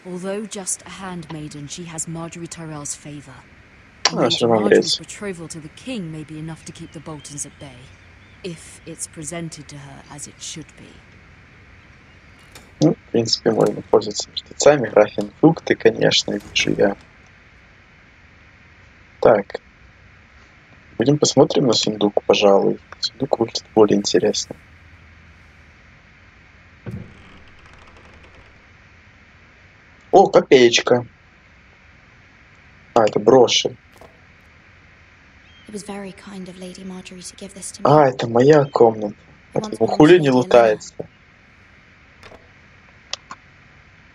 Although just a handmaiden, she has Marjorie Tyrell's favour. Ah, Lady Marjorie's betrothal to the king may be enough to keep the Boltons at bay, if it's presented to her as it should be. Ну, в принципе, можно пользоваться мертвецами, графин фрукты, конечно, вижу я. Так. Будем посмотрим на сундук, пожалуй. Сундук выглядит более интересно. О, копеечка. А, это броши. It was very kind of Lady Marjorie to give this to me. А, это моя комната. Это хули не лутается.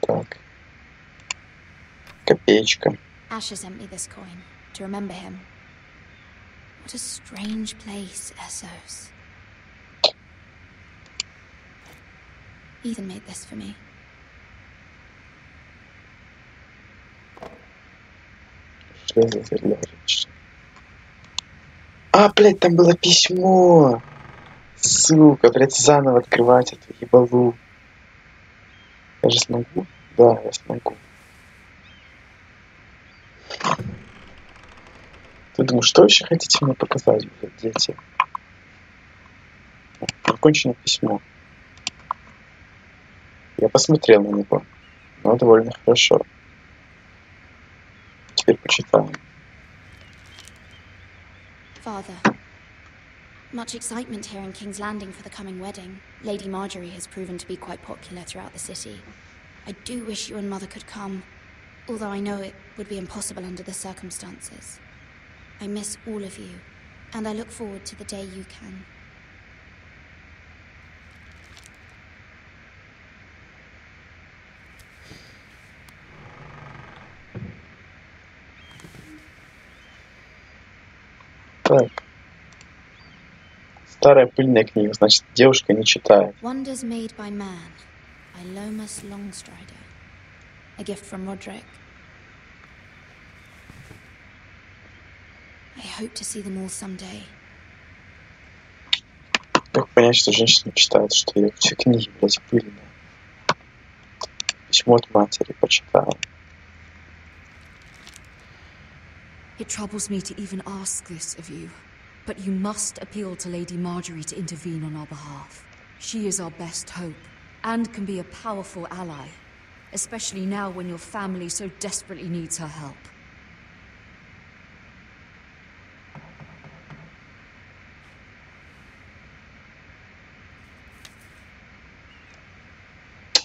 Так. Копеечка. Asher sent me this coin to remember him. What a strange place, Essos. Ethan made this for me. А, блядь, там было письмо. Сука, блядь, заново открывать эту ебалу. Я же смогу? Да, я смогу. Ты думаешь, что еще хотите мне показать, блядь, дети? Закончено письмо. Я посмотрел на него. Но довольно хорошо. Теперь почитаем. Father, much excitement here in King's Landing for the coming wedding. Lady Marjorie has proven to be quite popular throughout the city. I do wish you and Mother could come, although I know it would be impossible under the circumstances. I miss all of you, and I look forward to the day you can. Так. Старая пыльная книга, значит, девушка не читает. Wonders made by man, by Lomas Longstrider. A gift from Roderick. I hope to see them all someday. Как понять, что женщина читает, что ее все книги, блядь, пыльные? Письмо от матери почитала. It troubles me to even ask this of you, but you must appeal to Lady Marjorie to intervene on our behalf. She is our best hope, and can be a powerful ally, especially now when your family so desperately needs her help.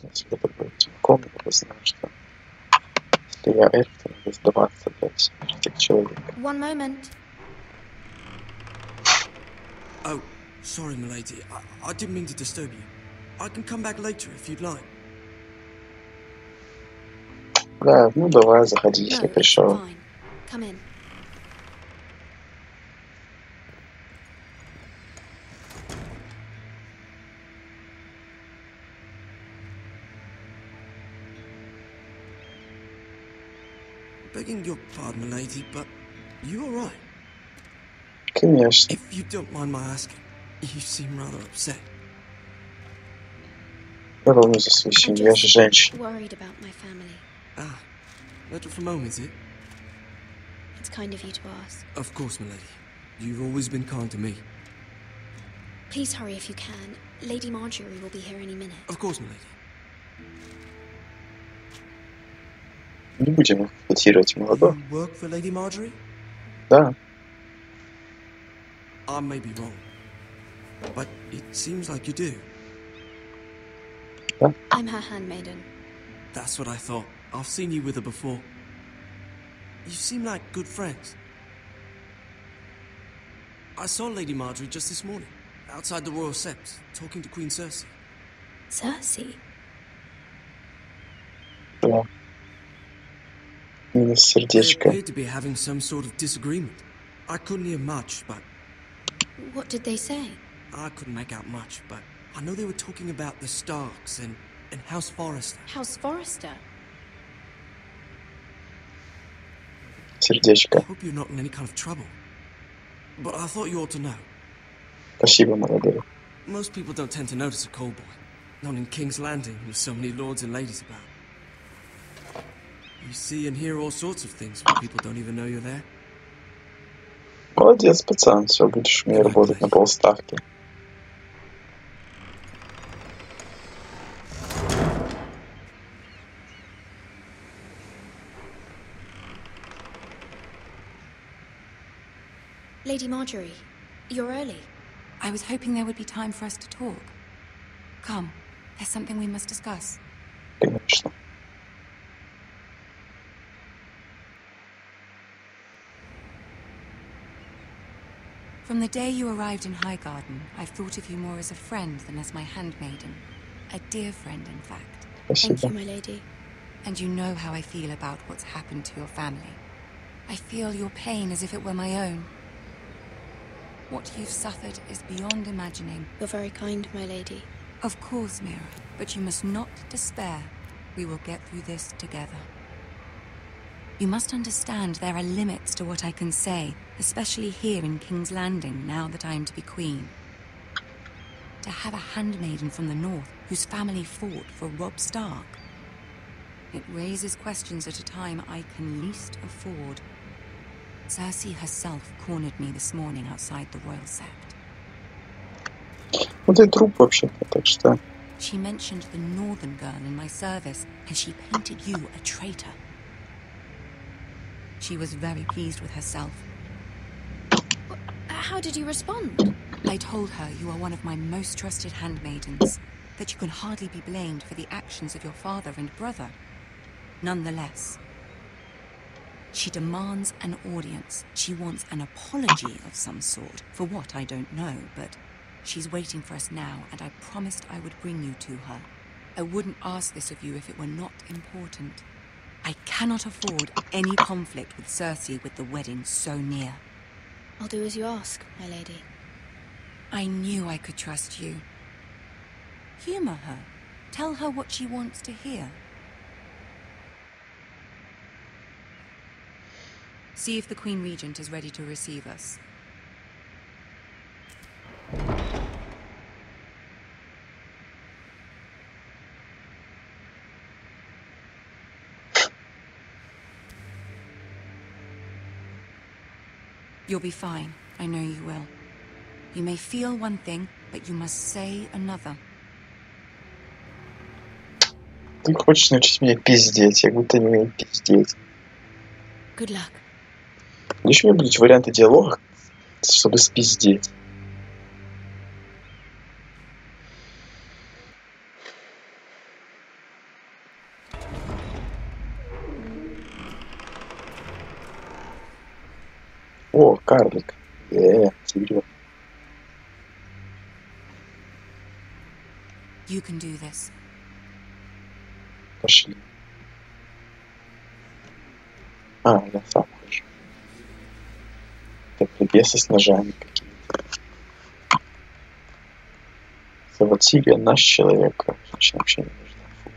Если бы был знакомый, я бы знал, что если я эльф, то надо сдаваться, блядь, как человек. One moment. Oh, sorry, milady. I didn't mean to disturb you. I can come back later if you'd like. Да, ну давай, заходи, если пришел. Fine. Come in. Begging your pardon, milady, but you all right? Конечно. If you don't mind my asking, you seem rather upset. Я волнуюсь за свою семью, я же женщина. Worried about my family. Ah, little from home, is it? It's kind of you to ask. Of course, milady. You've always been kind to me. Please hurry if you can. Lady Marjorie will be here any minute. Of course, milady. Не будем эксплуатировать молодого. You work for Lady Marjorie? Да. I may be wrong, but it seems like you do. Да. I'm her handmaiden. That's what I thought. I've seen you with her before. You seem like good friends. I saw Lady Marjorie just this morning, outside the Royal Sept, talking to Queen Cersei. Cersei? Да. Минус They сердечко. appeared to be having some sort of disagreement. I couldn't hear much, but... What did they say? I couldn't make out much, but I know they were talking about the Starks and House Forrester. House Forrester? Сердечко. I hope you're not in any kind of trouble. But I thought you ought to know. Спасибо, молодой. Most people don't tend to notice a call boy. Not in King's Landing with so many lords and ladies about. You see and hear all sorts of things when people don't even know you're there. Молодец, пацан, все, будешь у меня работать на полставки. Lady Marjorie, you're early. I was hoping there would be time for us to talk. Come, there's something we must discuss. Конечно. From the day you arrived in Highgarden, I've thought of you more as a friend than as my handmaiden. A dear friend, in fact. Thank you, my lady. And you know how I feel about what's happened to your family. I feel your pain as if it were my own. What you've suffered is beyond imagining. You're very kind, my lady. Of course, Mira, but you must not despair. We will get through this together. You must understand there are limits to what I can say, especially here in King's Landing, now that I am to be queen. To have a handmaiden from the north, whose family fought for Robb Stark. It raises questions at a time I can least afford. Cersei herself cornered me this morning outside the Royal Sept. Ну ты труп вообще-то, так что... She mentioned the northern girl in my service, and she painted you a traitor. She was very pleased with herself. How did you respond? I told her you are one of my most trusted handmaidens, that you can hardly be blamed for the actions of your father and brother. Nonetheless, she demands an audience. She wants an apology of some sort, for what I don't know, but she's waiting for us now, and I promised I would bring you to her. I wouldn't ask this of you if it were not important. I cannot afford any conflict with Cersei with the wedding so near. I'll do as you ask, my lady. I knew I could trust you. Humor her. Tell her what she wants to hear. See if the Queen Regent is ready to receive us. You'll be fine. I know you will. You may feel one thing, but you must say another. Ты хочешь научить меня пиздеть, я будто не умею пиздеть. Good luck. Будешь мне будут варианты диалога, чтобы спиздеть? О, карлик. Серьезно. You can do this. Пошли. А, я сам хожу. Так, бесы с ножами какие-то. Заводили наш человек. Женщина вообще не нужна. Фу.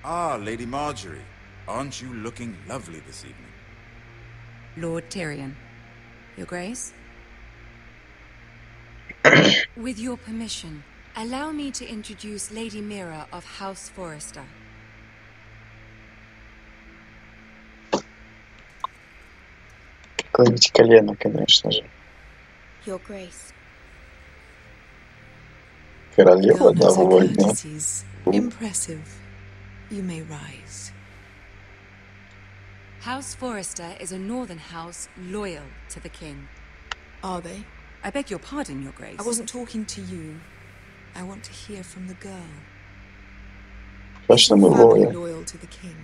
Ah, Lady Marjorie. Aren't you looking lovely this evening? Lord Tyrion. Your Grace? With your permission, allow me to introduce Lady Mira of House Forrester. Преклонить колено, конечно же. Your Grace. Королева довольна. Impressive. You may rise. House Forrester is a northern house loyal to the king. Are they? I beg your pardon, Your Grace. I wasn't talking to you. I want to hear from the girl. Конечно, мы лояльны. Loyal to the king.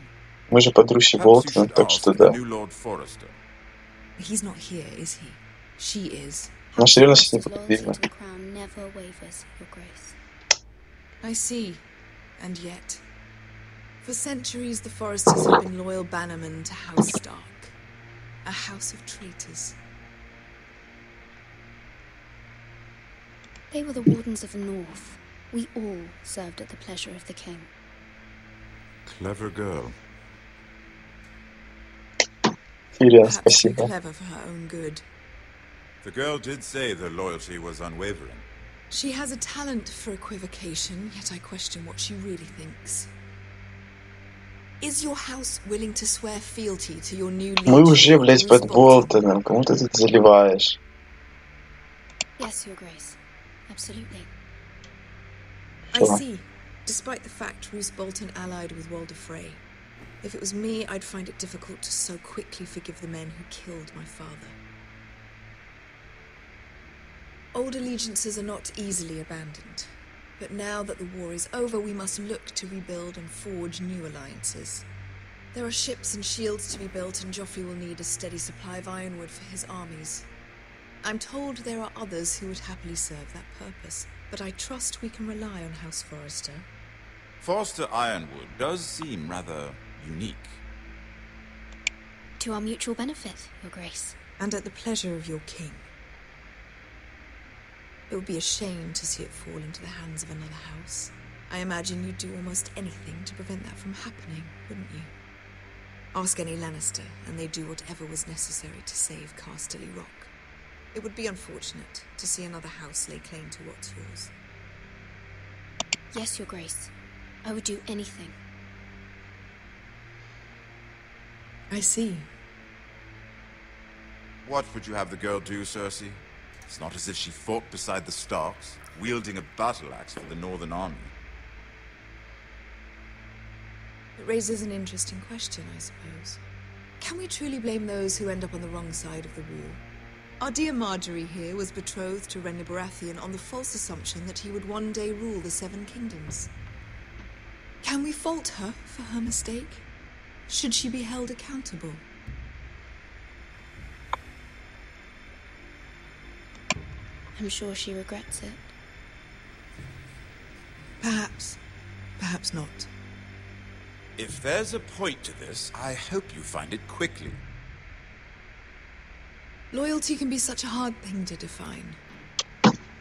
Мы же подружки Болтона, так что да. He's not here, is he? She is. Наша ревность непоколебима. I see. And yet, for centuries the Forresters have been loyal bannermen to House Stark. A house of traitors. They were the wardens of the North. We all served at the pleasure of the king. Clever girl. Tyrion, спасибо. Clever for her own good. The girl did say their loyalty was unwavering. She has a talent for equivocation, yet I question what she really thinks. Is your house willing to swear fealty to your new leader? Мы уже, блядь, под Болтоном. Кому ты тут заливаешь? Yes, Your Grace. Absolutely. I see. Despite the fact Roose Bolton allied with Walder Frey. If it was me, I'd find it difficult to so quickly forgive the men who killed my father. Old allegiances are not easily abandoned. But now that the war is over, we must look to rebuild and forge new alliances. There are ships and shields to be built, and Joffrey will need a steady supply of ironwood for his armies. I'm told there are others who would happily serve that purpose, but I trust we can rely on House Forrester. Forrester Ironwood does seem rather unique. To our mutual benefit, Your Grace. And at the pleasure of your king. It would be a shame to see it fall into the hands of another house. I imagine you'd do almost anything to prevent that from happening, wouldn't you? Ask any Lannister, and they'd do whatever was necessary to save Casterly Rock. It would be unfortunate to see another house lay claim to what's yours. Yes, Your Grace. I would do anything. I see. What would you have the girl do, Cersei? It's not as if she fought beside the Starks, wielding a battle axe for the Northern Army. It raises an interesting question, I suppose. Can we truly blame those who end up on the wrong side of the war? Our dear Marjorie here was betrothed to Renly Baratheon on the false assumption that he would one day rule the Seven Kingdoms. Can we fault her for her mistake? Should she be held accountable? I'm sure she regrets it. Perhaps. Perhaps not. If there's a point to this, I hope you find it quickly. Loyalty can be such a hard thing to define.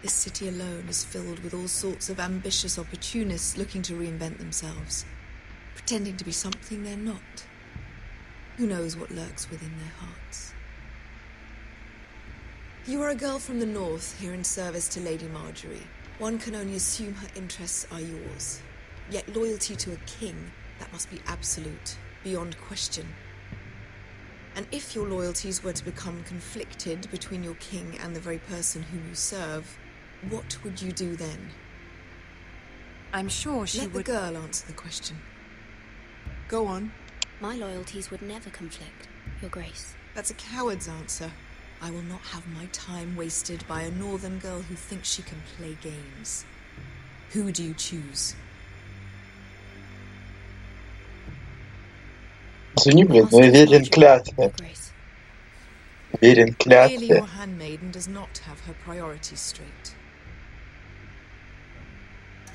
This city alone is filled with all sorts of ambitious opportunists looking to reinvent themselves, pretending to be something they're not. Who knows what lurks within their hearts? You are a girl from the north, here in service to Lady Marjorie. One can only assume her interests are yours. Yet loyalty to a king, that must be absolute, beyond question. And if your loyalties were to become conflicted between your king and the very person whom you serve, what would you do then? I'm sure she would... Let the girl answer the question. Go on. My loyalties would never conflict, Your Grace. That's a coward's answer. I will not have my time wasted by a northern girl who thinks she can play games. Who do you choose? Извини, блин, но я верен клятве. Верен клятве. Clearly your handmaiden does not have her priorities straight.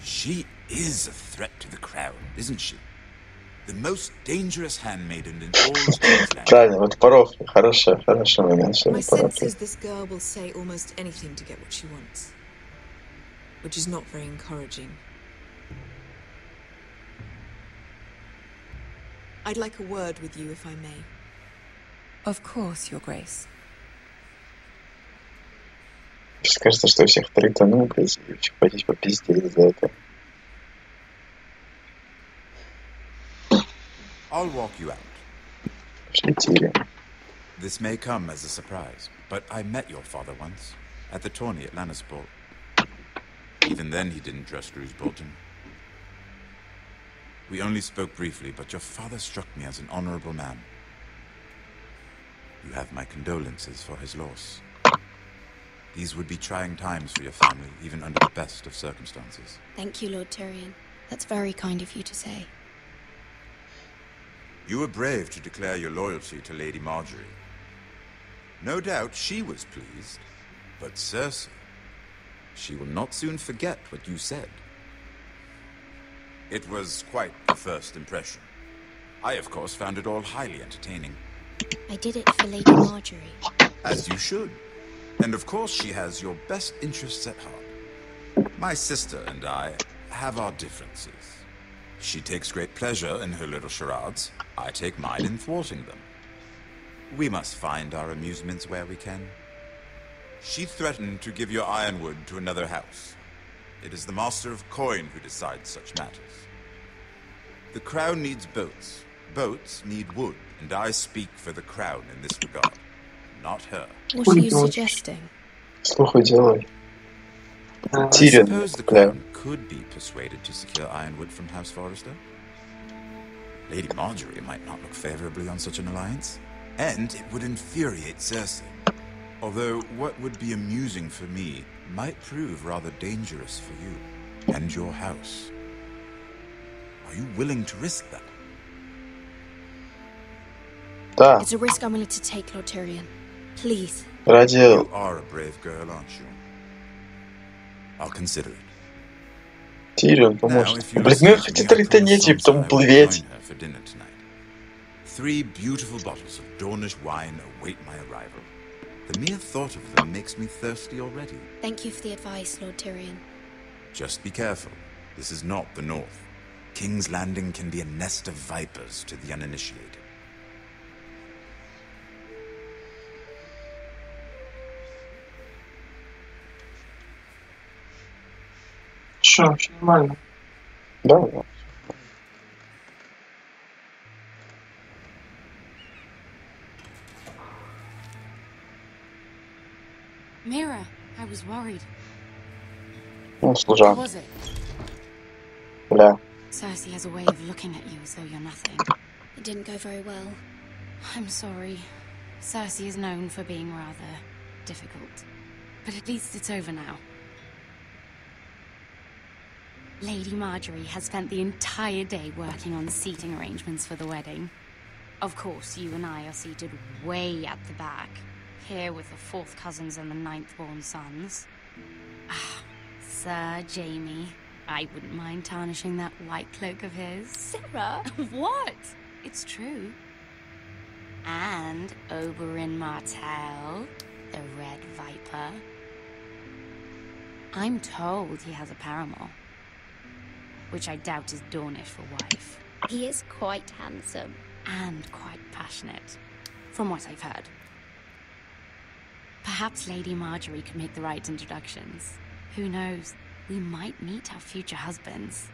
She is a threat to the crown, isn't she? The most dangerous handmaiden in all of Queensland. Правильно, вот порог. Хорошо, хорошо, мы начали. My sense is this girl will say almost anything to get what she wants. Which is not very encouraging. I'd like a word with you, if I may. Of course, Your Grace. Кажется, что у всех тритану, блядь, и ходить по пизде из-за этого. I'll walk you out. Шлитили. This may come as a surprise, but I met your father once, at the tourney at Lannisport. Even then he didn't dress Roose Bolton. We only spoke briefly, but your father struck me as an honorable man. You have my condolences for his loss. These would be trying times for your family, even under the best of circumstances. Thank you, Lord Tyrion. That's very kind of you to say. You were brave to declare your loyalty to Lady Marjorie. No doubt she was pleased, but Cersei, she will not soon forget what you said. It was quite the first impression. I, of course, found it all highly entertaining. I did it for Lady Marjorie. As you should. And of course she has your best interests at heart. My sister and I have our differences. She takes great pleasure in her little charades. I take mine in thwarting them. We must find our amusements where we can. She threatened to give your ironwood to another house. It is the Master of Coin who decides such matters. The crown needs boats. Boats need wood, and I speak for the crown in this regard, not her. What are you suggesting? Слухай, делай. I suppose the crown could be persuaded to secure ironwood from House Forrester. Lady Marjorie might not look favorably on such an alliance, and it would infuriate Cersei. Although what would be amusing for me might prove rather dangerous for you and your house. Are you willing to risk that? Да. It's a risk I'm willing to take, Lord Tyrion. Please. Ради... You are a brave girl, aren't you? I'll consider it. Тирион поможет. Блин, ну хотите ританеть и потом плыветь. 3 beautiful bottles of Dornish wine await my arrival. The mere thought of them makes me thirsty already. Thank you for the advice, Lord Tyrion. Just be careful. This is not the North. King's Landing can be a nest of vipers to the uninitiated. Что, вообще нормально? Да, да. Mira, I was worried. Ну, служанка. What was it? Бля. Cersei has a way of looking at you as though you're nothing. It didn't go very well. I'm sorry. Cersei is known for being rather difficult. But at least it's over now. Lady Marjorie has spent the entire day working on seating arrangements for the wedding. Of course, you and I are seated way at the back, here with the 4th cousins and the 9th-born sons. Ah, Sir Jamie. I wouldn't mind tarnishing that white cloak of his. Sarah! What? It's true. And Oberyn Martell, the Red Viper. I'm told he has a paramour, which I doubt is Dornish for wife. He is quite handsome. And quite passionate, from what I've heard. Perhaps Lady Marjorie could make the right introductions. Who knows? We might meet our future husbands.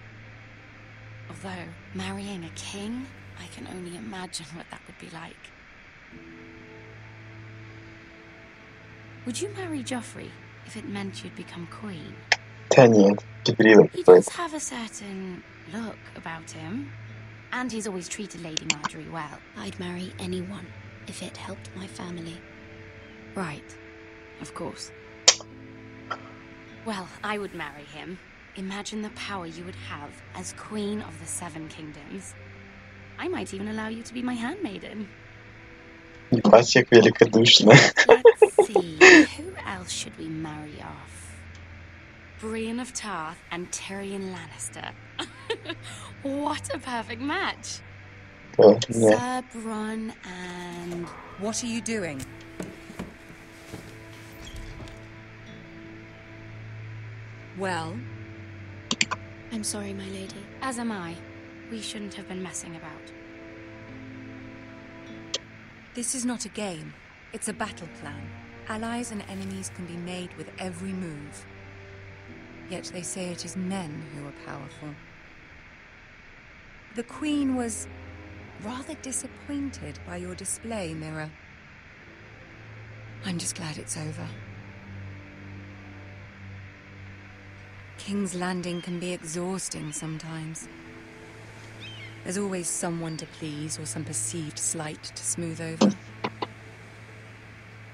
Although, marrying a king, I can only imagine what that would be like. Would you marry Joffrey if it meant you'd become queen? He does have a certain look about him. And he's always treated Lady Marjorie well. I'd marry anyone if it helped my family. Right. Of course. Well, I would marry him. Imagine the power you would have as Queen of the 7 Kingdoms. I might even allow you to be my handmaiden. Ебать, как великодушно. Let's see, who else should we marry off? Brienne of Tarth and Tyrion Lannister. What a perfect match. Sir Bronn and... What are you doing? Well? I'm sorry, my lady. As am I. We shouldn't have been messing about. This is not a game. It's a battle plan. Allies and enemies can be made with every move. Yet they say it is men who are powerful. The Queen was rather disappointed by your display, Mirror. I'm just glad it's over. King's Landing can be exhausting sometimes. There's always someone to please or some perceived slight to smooth over.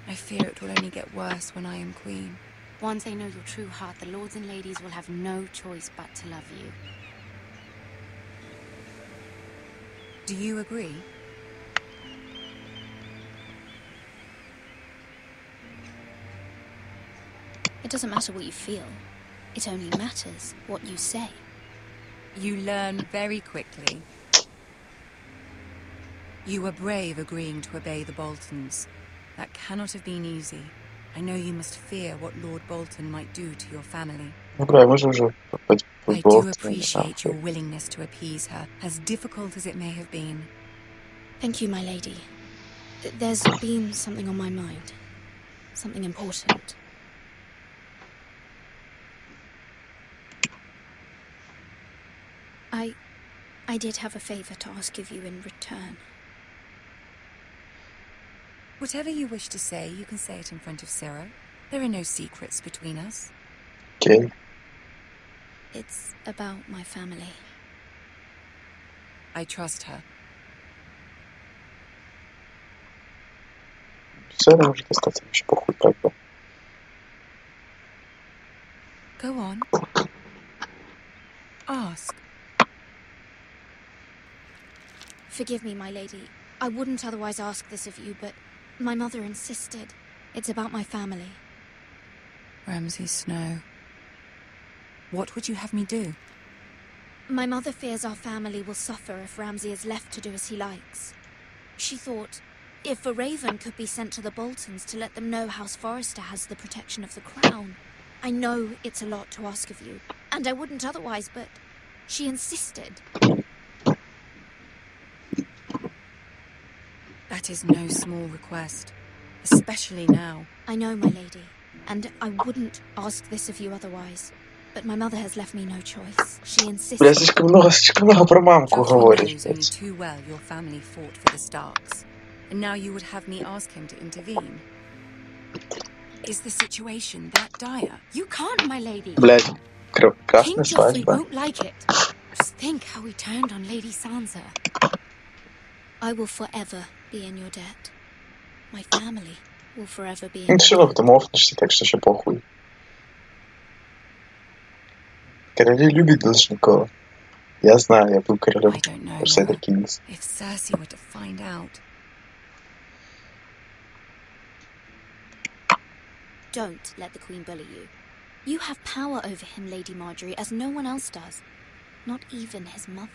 I fear it will only get worse when I am Queen. Once they know your true heart, the lords and ladies will have no choice but to love you. Do you agree? It doesn't matter what you feel. It only matters what you say. You learn very quickly. You were brave agreeing to obey the Boltons. That cannot have been easy. I know you must fear what Lord Bolton might do to your family. I do appreciate your willingness to appease her, as difficult as it may have been. Thank you, my lady. There's been something on my mind. Something important. I did have a favor to ask of you in return. Whatever you wish to say, you can say it in front of Sarah. There are no secrets between us. Okay. It's about my family. I trust her. Sarah может остаться еще похуй, как бы. Go on. Ask. Forgive me, my lady. I wouldn't otherwise ask this of you, but my mother insisted. It's about my family. Ramsay Snow. What would you have me do? My mother fears our family will suffer if Ramsay is left to do as he likes. She thought, if a raven could be sent to the Boltons to let them know House Forrester has the protection of the crown. I know it's a lot to ask of you, and I wouldn't otherwise, but she insisted. That is no small request, especially now. I know, my lady, and I wouldn't ask this of you otherwise. But my mother has left me no choice. She insisted. Бля, слишком много про мамку говоришь. Only too well your family fought for the Starks, and now you would have me ask him to intervene. Is the situation that dire? You can't, my lady. Блядь, King красная Joffrey свадьба. won't like it. Just think how he turned on Lady Sansa. I will forever be in your debt. My family will forever be Ну in все равно потом офнешься, так что еще похуй. Короли любят должников. Я знаю, я был королем Crusader Kings. If Cersei were to find out. Don't let the Queen bully you. You have power over him, Lady Marjorie, as no one else does. Not even his mother.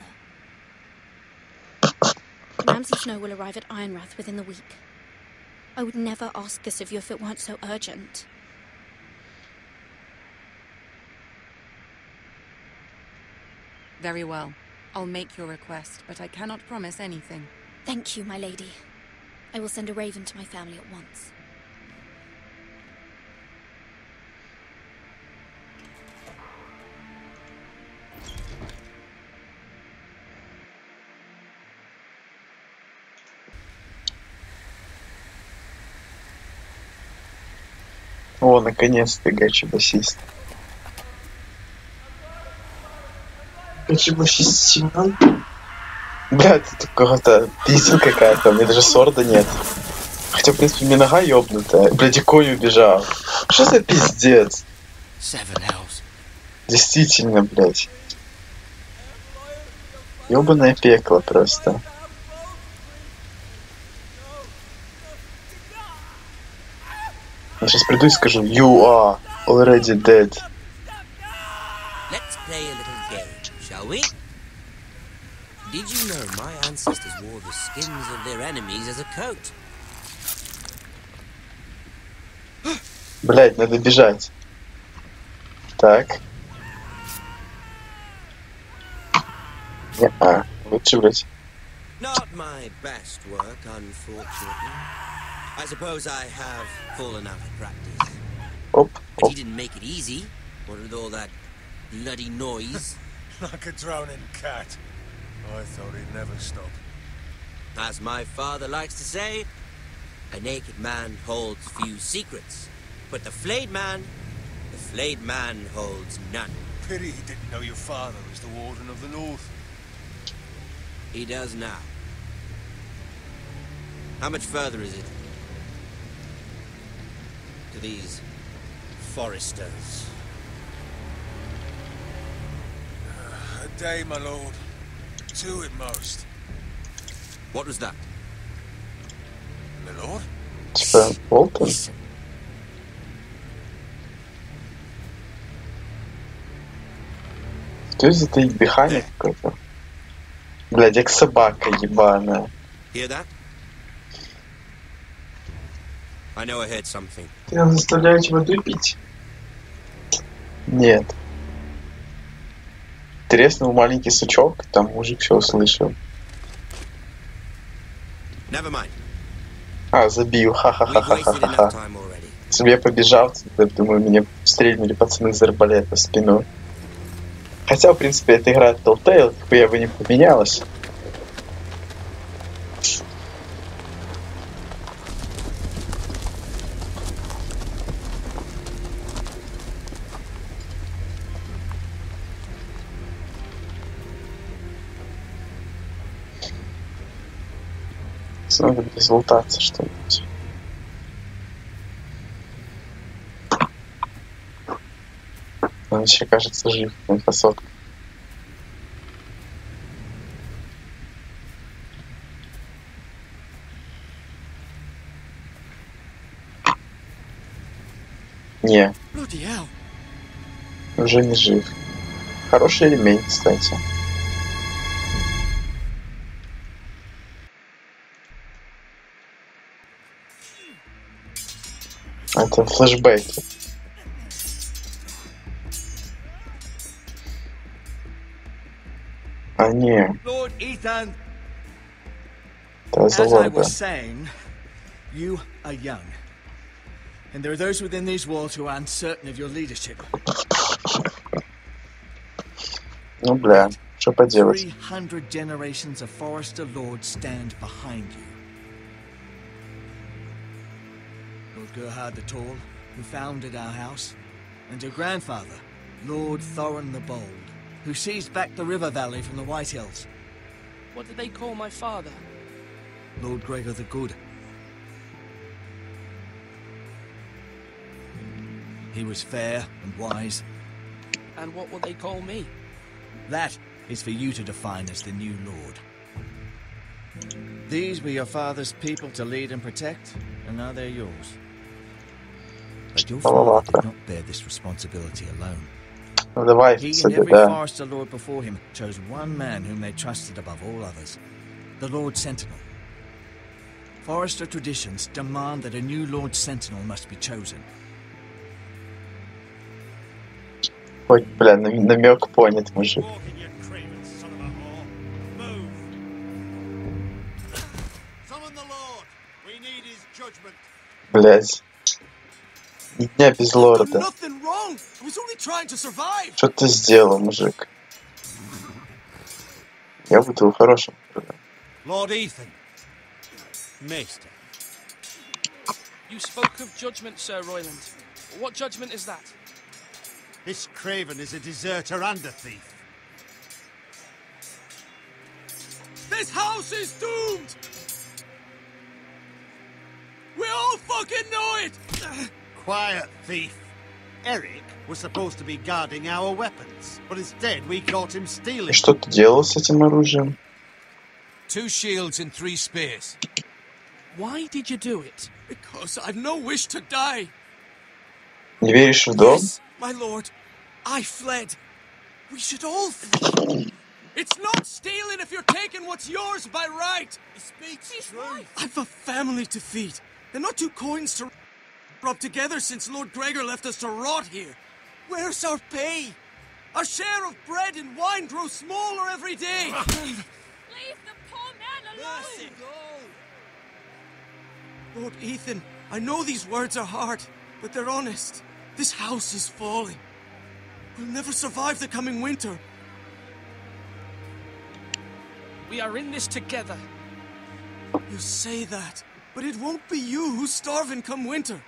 Ramsay Snow will arrive at Ironrath within the week. I would never ask this of you if it weren't so urgent. Very well. I'll make your request, but I cannot promise anything. Thank you, my lady. I will send a raven to my family at once. О, наконец-то гачи-басист. Гачи-басист Семен? Блядь, это какая-то пиздил какая-то, у меня даже сорда нет. Хотя, в принципе, мне нога ёбнутая. Блядь, и конь убежал. Что за пиздец? Действительно, блядь. Ёбаное пекло просто. Я сейчас приду и скажу, you are already dead. Let's play a little game, shall we? Did you know my ancestors wore the skins of their enemies as a coat? Блять, надо бежать. Так. Не-а, лучше, блять. Not my best work, unfortunately. I suppose I have fallen out of practice. Оп, But оп. he didn't make it easy. What with all that bloody noise? Like a drowning cat. I thought he'd never stop. As my father likes to say, a naked man holds few secrets. But the flayed man holds none. Pity he didn't know your father was the Warden of the North. He does now. How much further is it? To these foresters. A day, my lord. 2 at most. What was that? My lord? Типа, Болтон? Что это за дыхание какое-то? Блядь, как собака ебаная. Hear that? I know I heard something. Я заставляю тебя пить. Нет. Треснул маленький сучок, там мужик все услышал. Never mind. А, забил, ха-ха-ха-ха-ха-ха. Если бы я побежал, то, думаю, меня стрельнули пацаны из арбалета в спину. Хотя, в принципе, эта игра Telltale, я бы не поменялась. Надо результаться что-нибудь. Он еще кажется жив, инфосотка. Не, уже не жив. Хороший ремень, кстати. Это флешбеки. А не. Lord Ethan, Это за as I лорда. was saying, you are young. And there are those within these walls who are uncertain of your leadership. Ну бля, что поделать? 300 generations of Forester Lords stand behind you. Lord Gerhard the Tall, who founded our house, and your grandfather, Lord Thorin the Bold, who seized back the river valley from the White Hills. What did they call my father? Lord Gregor the Good. He was fair and wise. And what would they call me? That is for you to define as the new lord. These were your father's people to lead and protect, and now they're yours. But your father did not bear this responsibility alone. He and every Forester Lord before him chose one man whom they trusted above all others, the Lord Sentinel. Forester traditions demand that a new Lord Sentinel must be chosen. Ой, бля, намек понят, мужик. Блять. Ни дня без лорда. Что ты сделал, мужик? Я буду хорошим. Lord Ethan. Maester. You spoke of judgment, Sir Royland. What judgment is that? This craven is a deserter and a thief. This house is doomed! We all fucking know it! Quiet, thief. Eric was supposed to be guarding our weapons, but instead we caught him stealing. Что ты делал с этим оружием? 2 shields and 3 spears. Why did you do it? Because I've no wish to die. Не веришь в дом? Yes, my lord. I fled. We should all flee. It's not stealing if you're taking what's yours by right. He speaks truth. I've a family to feed, and not 2 coins to rub together since Lord Gregor left us to rot here. Where's our pay? Our share of bread and wine grows smaller every day. Leave the poor man alone! Mercy. Lord Ethan, I know these words are hard, but they're honest. This house is falling. We'll never survive the coming winter. We are in this together. You say that, but it won't be you who's starving come winter.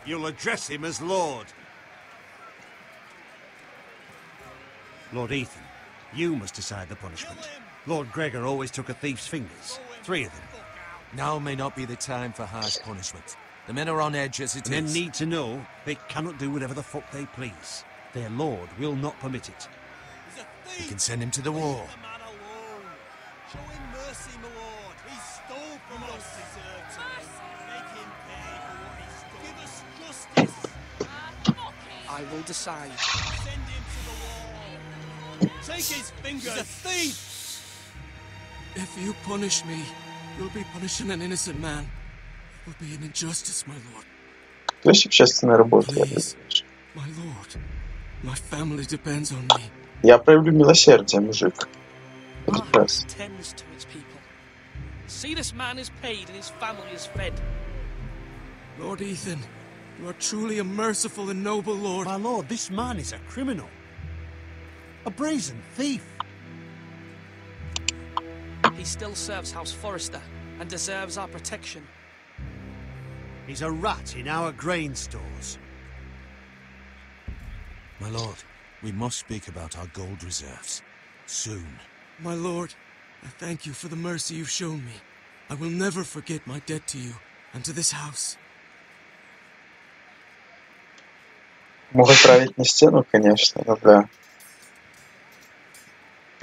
You'll address him as Lord. Lord Ethan, you must decide the punishment. Lord Gregor always took a thief's fingers. 3 of them. Now may not be the time for harsh punishment. The men are on edge as it is. Men need to know they cannot do whatever the fuck they please. Their lord will not permit it. We can send him to the wall. Show him mercy, my lord. He stole from us. Make him pay for what he stole. Give us justice. I will decide. Send him to the wall. Take his fingers. He's a thief. If you punish me, you'll be punishing an innocent man. It will be an injustice, my lord. Please, my lord. My family depends on me. Я проявлю милосердие, мужик. Прекрасно. Tends to its people. See, this man is paid and his family is fed. Lord Ethan, you are truly a merciful and noble lord. My lord, this man is a criminal. A brazen thief. He still serves House Forester and deserves our protection. He's a rat in our grain stores. My lord, we must speak about our gold reserves. Soon. My lord, I thank you for the mercy you've shown me. I will never forget my debt to you and to this house. Мог отправить на стену, конечно, но да.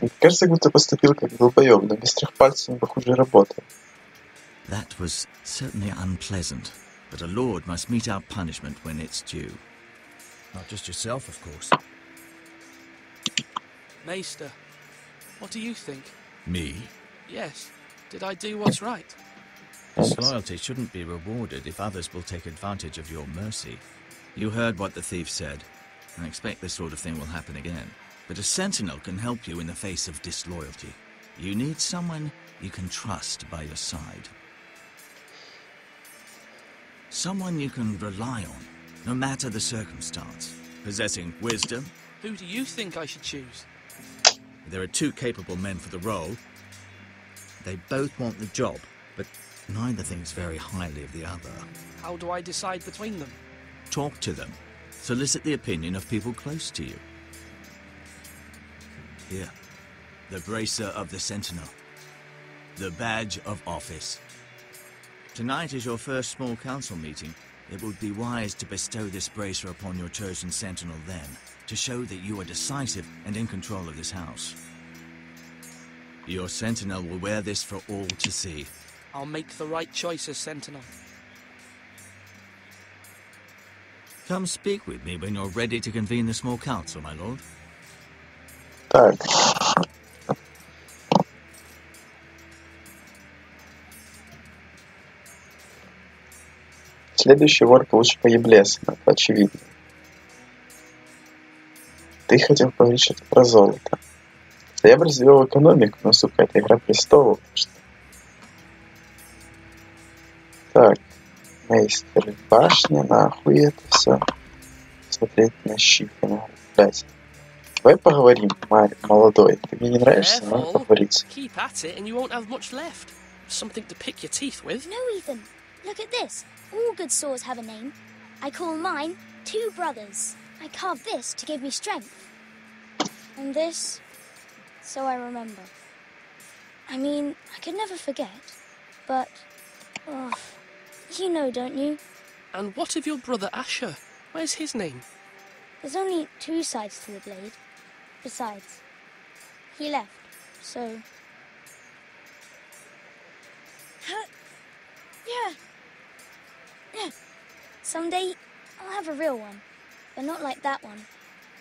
Мне кажется, будто поступил как долбоёб, но без 3 пальцев он, похоже, работал. That was certainly unpleasant, but a lord must meet our punishment when it's due. Not just yourself, of course. Maester, what do you think? Me? Yes. Did I do what's right? Disloyalty shouldn't be rewarded if others will take advantage of your mercy. You heard what the thief said. I expect this sort of thing will happen again. But a sentinel can help you in the face of disloyalty. You need someone you can trust by your side. Someone you can rely on, no matter the circumstance. Possessing wisdom. Who do you think I should choose? There are 2 capable men for the role. They both want the job, but neither thinks very highly of the other. How do I decide between them? Talk to them. Solicit the opinion of people close to you. Here, the bracer of the Sentinel. The badge of office. Tonight is your first small council meeting. It would be wise to bestow this bracer upon your chosen sentinel then, to show that you are decisive and in control of this house. Your sentinel will wear this for all to see. I'll make the right choice as sentinel. Come speak with me when you're ready to convene the small council, my lord. Так. Следующий вор получит поеблесом, это очевидно. Ты хотел поговорить что-то про золото. Я бы развивал экономику, но, сука, это Игра престолов. Так, мейстер башня, нахуй это все. Смотреть на щифы, блядь. Давай поговорим, молодой. Ты мне не нравишься, но поговорить. Keep at it and you won't have much left. Something to pick your teeth with. No, Ethan. Look at this. All good swords have a name. I call mine Two Brothers. I carved this to give me strength. And this, so I remember. I mean, I could never forget. But, oh, you know, don't you? And what of your brother Asher? Where's his name? There's only two sides to the blade. Besides, he left, so... Yeah. Someday, I'll have a real one. But not like that one.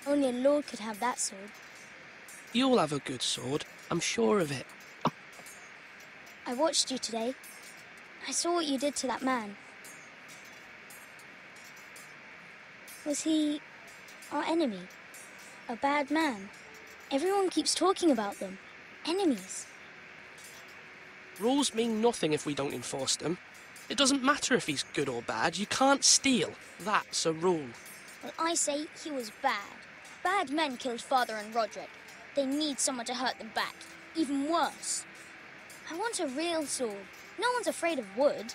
Only a lord could have that sword. You'll have a good sword. I'm sure of it. I watched you today. I saw what you did to that man. Was he our enemy? A bad man? Everyone keeps talking about them. Enemies. Rules mean nothing if we don't enforce them. It doesn't matter if he's good or bad. You can't steal. That's a rule. Well, I say he was bad. Bad men killed Father and Roderick. They need someone to hurt them back. Even worse. I want a real sword. No one's afraid of wood.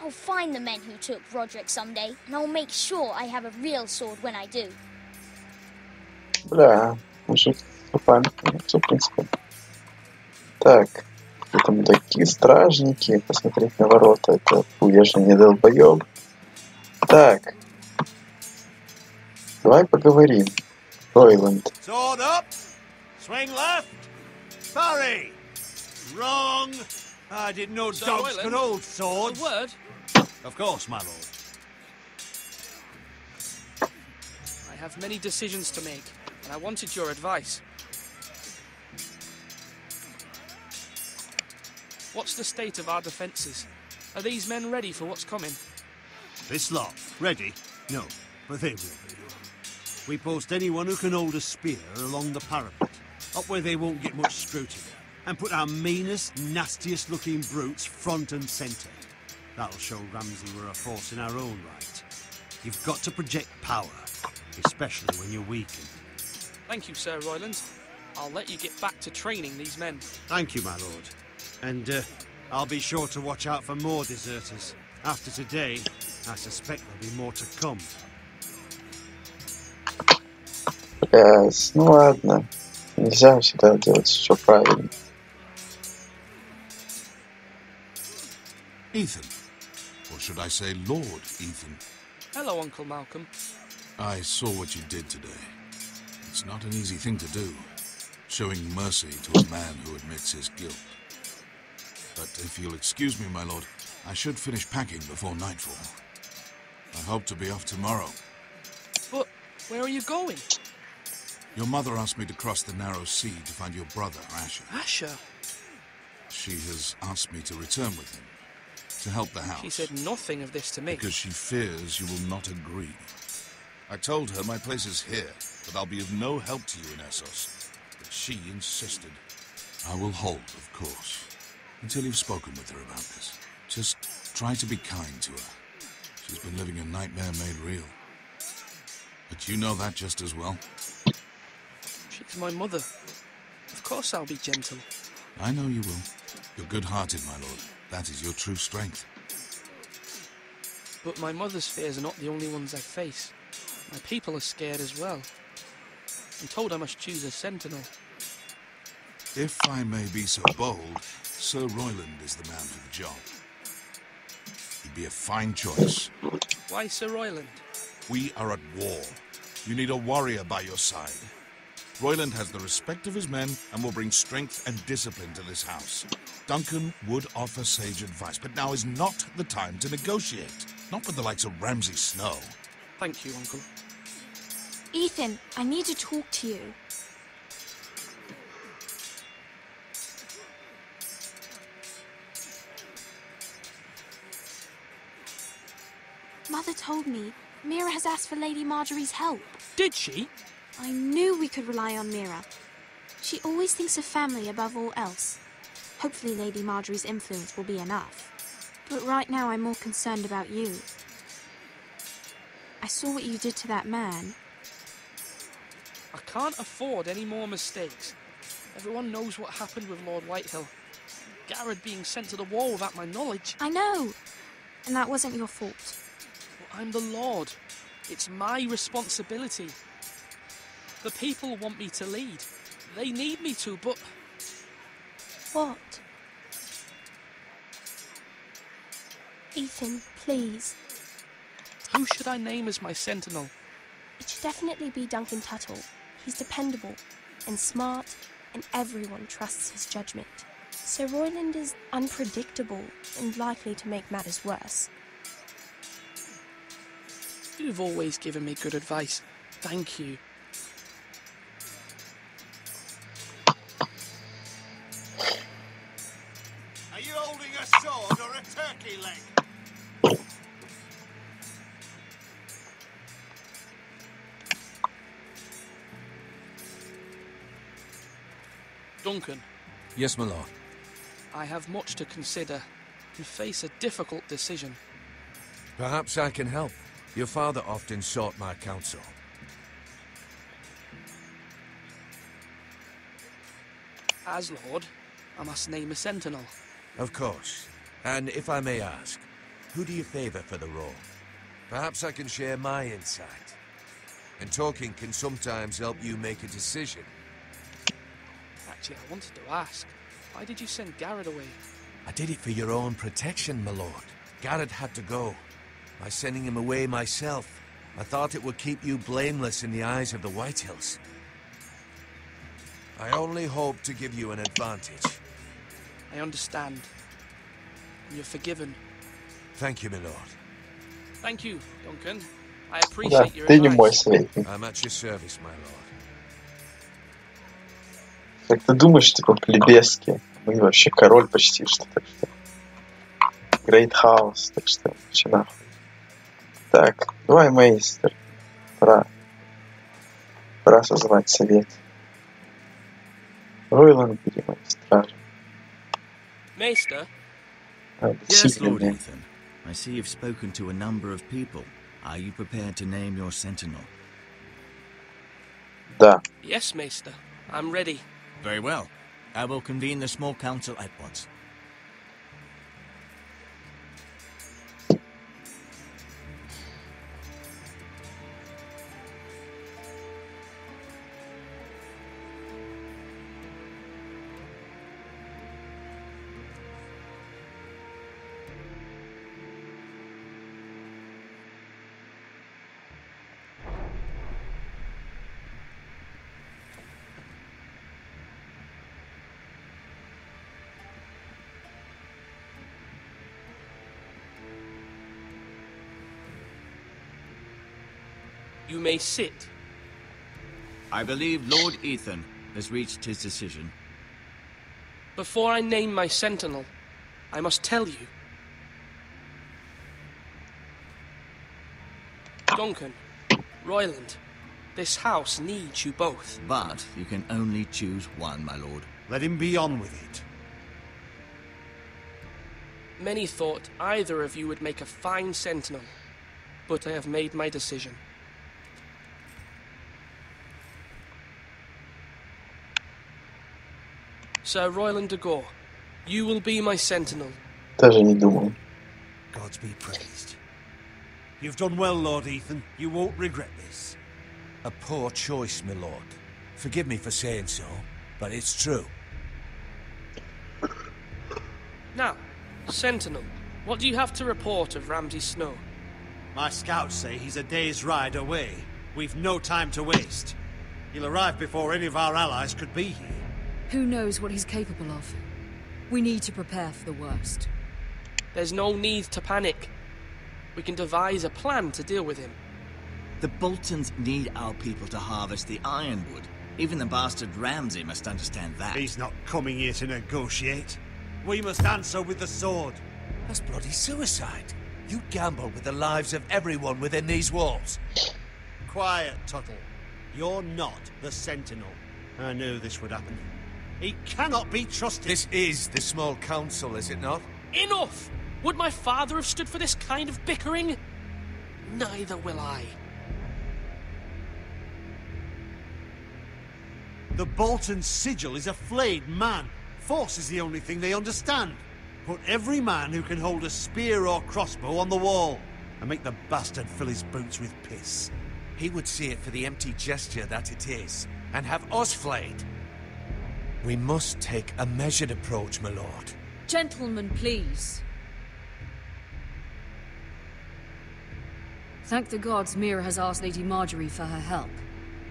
I'll find the men who took Roderick someday, and I'll make sure I have a real sword when I do. Бля, мужик, все, в принципе. Так, какие-то мудаки, стражники, посмотреть на ворота, это я же не долбоёб. Так, давай поговорим. Ройланд. Sword up, swing left, parry. Wrong. I didn't know dogs could hold swords. A word? Of course, my lord. I have many decisions to make, and I wanted your advice. What's the state of our defences? Are these men ready for what's coming? This lot, ready? No, but they will be. We post anyone who can hold a spear along the parapet, up where they won't get much scrutiny, and put our meanest, nastiest looking brutes front and centre. That'll show Ramsay we're a force in our own right. You've got to project power, especially when you're weakened. Thank you, Sir Royland. I'll let you get back to training these men. Thank you, my lord. And I'll be sure to watch out for more deserters. After today, I suspect there'll be more to come. Ну ладно. Нельзя всегда делать все правильно. Ethan. Or should I say Lord Ethan? Hello, Uncle Malcolm. I saw what you did today. It's not an easy thing to do, showing mercy to a man who admits his guilt. But if you'll excuse me, my lord, I should finish packing before nightfall. I hope to be off tomorrow. But where are you going? Your mother asked me to cross the narrow sea to find your brother, Asher. Asher? She has asked me to return with him, to help the house. She said nothing of this to me. Because she fears you will not agree. I told her my place is here, that I'll be of no help to you in Essos. But she insisted. I will hold, of course, until you've spoken with her about this. Just try to be kind to her. She's been living a nightmare made real. But you know that just as well. She's my mother. Of course I'll be gentle. I know you will. You're good-hearted, my lord. That is your true strength. But my mother's fears are not the only ones I face. My people are scared as well. I'm told I must choose a sentinel. If I may be so bold, Sir Royland is the man for the job. He'd be a fine choice. Why Sir Royland? We are at war. You need a warrior by your side. Royland has the respect of his men and will bring strength and discipline to this house. Duncan would offer sage advice, but now is not the time to negotiate. Not with the likes of Ramsay Snow. Thank you, Uncle. Ethan, I need to talk to you. Mother told me Mira has asked for Lady Marjorie's help. Did she? I knew we could rely on Mira. She always thinks of family above all else. Hopefully Lady Marjorie's influence will be enough. But right now I'm more concerned about you. I saw what you did to that man. I can't afford any more mistakes. Everyone knows what happened with Lord Whitehill. Garrett being sent to the war without my knowledge. I know. And that wasn't your fault. Well, I'm the Lord. It's my responsibility. The people want me to lead. They need me to, but... What? Ethan, please. Who should I name as my sentinel? It should definitely be Duncan Tuttle. He's dependable and smart, and everyone trusts his judgment. Sir Royland is unpredictable and likely to make matters worse. You've always given me good advice. Thank you. Are you holding a sword or a turkey leg? Duncan. Yes, my lord. I have much to consider and face a difficult decision. Perhaps I can help. Your father often sought my counsel. As Lord, I must name a sentinel. Of course. And if I may ask, who do you favour for the role? Perhaps I can share my insight. And talking can sometimes help you make a decision. Actually, I wanted to ask, why did you send Garrett away? I did it for your own protection, my lord. Garrett had to go. By sending him away myself, I thought it would keep you blameless in the eyes of the Whitehills. I only hope to give you an advantage. I understand. You're forgiven. Thank you, my lord. Thank you, Duncan. I appreciate your ты не мой advice. советник. I'm at your service, my lord. Как ты думаешь, типа плебески? Мы вообще король почти что, так что. Great House, так что вообще нахуй. Так, давай, мейстер. Пора созвать совет. Ройланд, видимо, стража. Maester? Yes, Lord Ethan. I see you've spoken to a number of people. Are you prepared to name your sentinel? Да. Yes, Maester. I'm ready. Very well. I will convene the small council at once. You may sit. I believe Lord Ethan has reached his decision. Before I name my sentinel, I must tell you. Duncan, Royland, this house needs you both. But you can only choose one, my lord. Let him be on with it. Many thought either of you would make a fine sentinel, but I have made my decision. Sir Royland de Gore, you will be my sentinel. Даже не думал. Gods be praised. You've done well, Lord Ethan. You won't regret this. A poor choice, my lord. Forgive me for saying so, but it's true. Now, sentinel, What do you have to report of Ramsay Snow? My scouts say he's a day's ride away. We've no time to waste. He'll arrive before any of our allies could be here. Who knows what he's capable of? We need to prepare for the worst. There's no need to panic. We can devise a plan to deal with him. The Boltons need our people to harvest the ironwood. Even the bastard Ramsay must understand that. He's not coming here to negotiate. We must answer with the sword. That's bloody suicide. You gamble with the lives of everyone within these walls. Quiet, Tuttle. You're not the Sentinel. I knew this would happen. He cannot be trusted. This is the small council, is it not? Enough! Would my father have stood for this kind of bickering? Neither will I. The Bolton sigil is a flayed man. Force is the only thing they understand. Put every man who can hold a spear or crossbow on the wall, and make the bastard fill his boots with piss. He would see it for the empty gesture that it is, and have us flayed. We must take a measured approach, my lord. Gentlemen, please. Thank the gods Mira has asked Lady Marjorie for her help.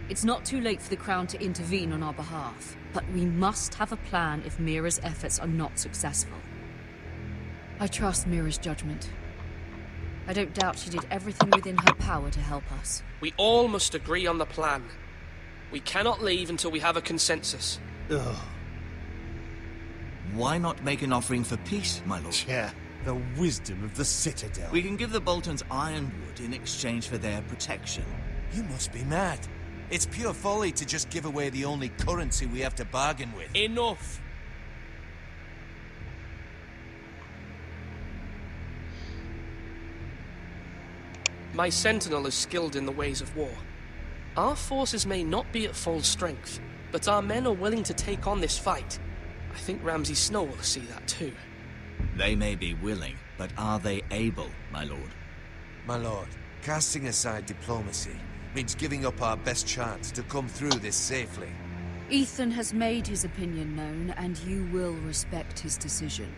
It's not too late for the Crown to intervene on our behalf, but we must have a plan if Mira's efforts are not successful. I trust Mira's judgment. I don't doubt she did everything within her power to help us. We all must agree on the plan. We cannot leave until we have a consensus. Ugh. Why not make an offering for peace, my lord? Yeah, the wisdom of the Citadel. We can give the Boltons ironwood in exchange for their protection. You must be mad. It's pure folly to just give away the only currency we have to bargain with. Enough! My sentinel is skilled in the ways of war. Our forces may not be at full strength, but our men are willing to take on this fight. I think Ramsay Snow will see that too. They may be willing, but are they able, my lord? My lord, casting aside diplomacy means giving up our best chance to come through this safely. Ethan has made his opinion known, and you will respect his decision.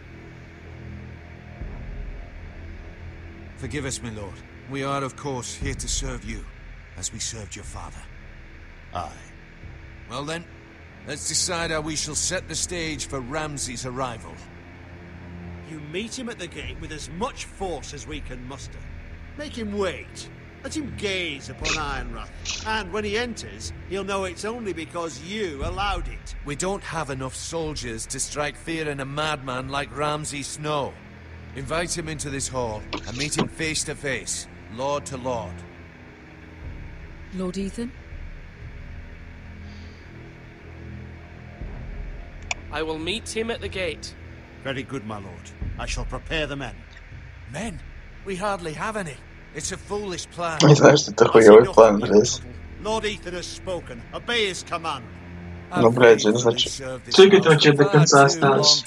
Forgive us, my lord. We are, of course, here to serve you, as we served your father. Aye. Well then, let's decide how we shall set the stage for Ramsay's arrival. You meet him at the gate with as much force as we can muster. Make him wait. Let him gaze upon Ironrath. And when he enters, he'll know it's only because you allowed it. We don't have enough soldiers to strike fear in a madman like Ramsay Snow. Invite him into this hall and meet him face to face, lord to lord. Lord Ethan? I will meet him at the gate. Very good, my lord. I shall prepare the men. Men? We hardly have any. It's a foolish plan. Не знаю, что это хуёвый план, блядь. Lord Ethan has spoken. Obey his command. Ну, блядь, я не знаю, что... Цикать вообще до конца осталось.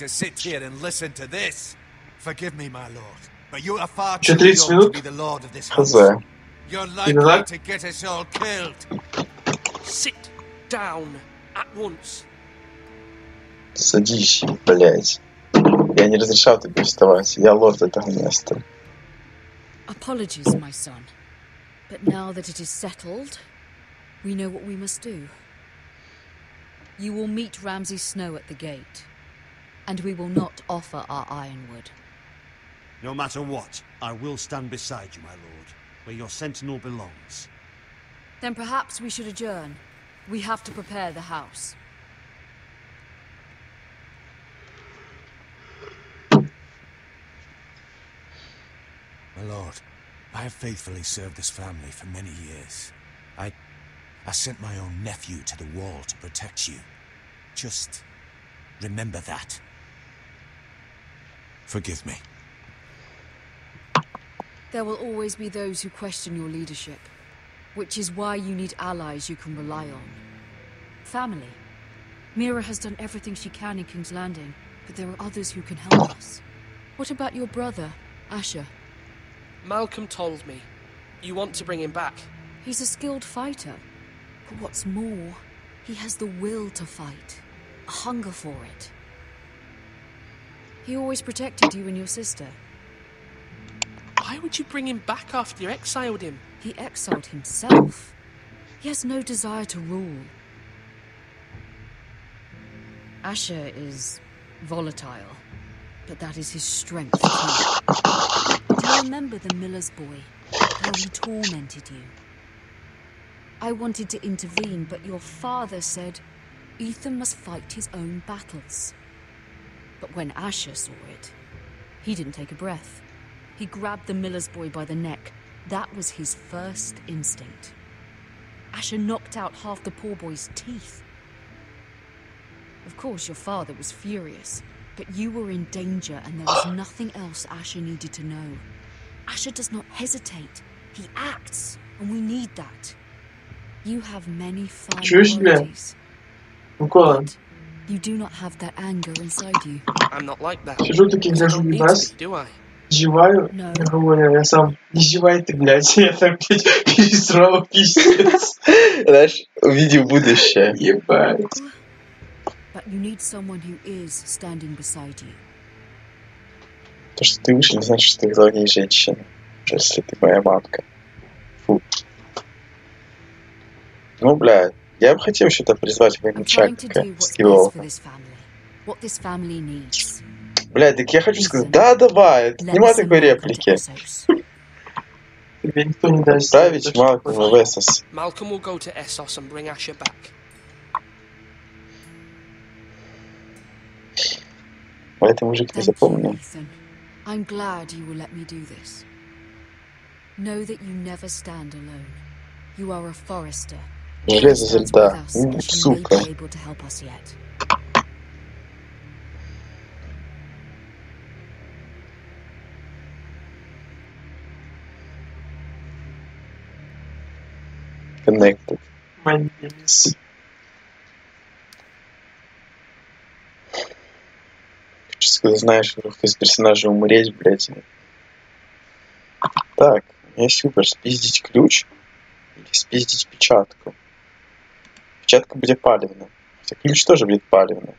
Forgive me, my lord, but you are far Еще too 30 young минут? to be the lord of this Хз. house. You're Именно likely так? to get us all killed. Sit down at once. Садись, блядь. Я не разрешал тебе вставать. Я лорд этого места. Apologies, my son. But now that it is settled, we know what we must do. You will meet Ramsay Snow at the gate, and we will not offer our ironwood. No matter what, I will stand beside you, my lord, where your sentinel belongs. Then perhaps we should adjourn. We have to prepare the house. My lord, I have faithfully served this family for many years. I sent my own nephew to the wall to protect you. Just remember that. Forgive me. There will always be those who question your leadership, which is why you need allies you can rely on. Family. Mira has done everything she can in King's Landing, but there are others who can help us. What about your brother, Asher? Malcolm told me. You want to bring him back? He's a skilled fighter. But what's more, he has the will to fight. A hunger for it. He always protected you and your sister. Why would you bring him back after you exiled him? He exiled himself. He has no desire to rule. Asher is volatile, but that is his strength too. Do you remember the miller's boy? How he tormented you? I wanted to intervene, but your father said Ethan must fight his own battles. But when Asher saw it, he didn't take a breath. He grabbed the miller's boy by the neck. That was his first instinct. Asher knocked out half the poor boy's teeth. Of course, your father was furious, but you were in danger and there was nothing else Asher needed to know. Asher does not hesitate. He acts, and we need that. You have many fine qualities. But you do not have that anger inside you. I'm not like that. Сижу таки, гляжу в нас, зеваю, я говорю, я сам, не зевай ты, блядь, я там, блядь, пересрал, пиздец. Знаешь, увидел будущее. Ебать. But you need someone who is standing beside you. То, что ты вышел, не значит, что ты главнее женщина. Если ты моя мамка. Фу. Ну, блядь, я бы хотел что-то призвать моему Чака с его. Блядь, так я хочу сказать, да, давай, нема такой реплики. Тебе никто не даст. Ставить Малкома в Эссос. Malcolm will go to Essos and bring Asher back. Это мужик не запомнил. I'm glad you will let me do this. Know that you never stand alone. You are a forester. Железо из льда. Сука. Connected. Когда знаешь, кто из персонажей умереть, блядь. Так, у меня есть выбор: спиздить ключ или спиздить печатку. Печатка будет палевна. Хотя ключ тоже будет палевна.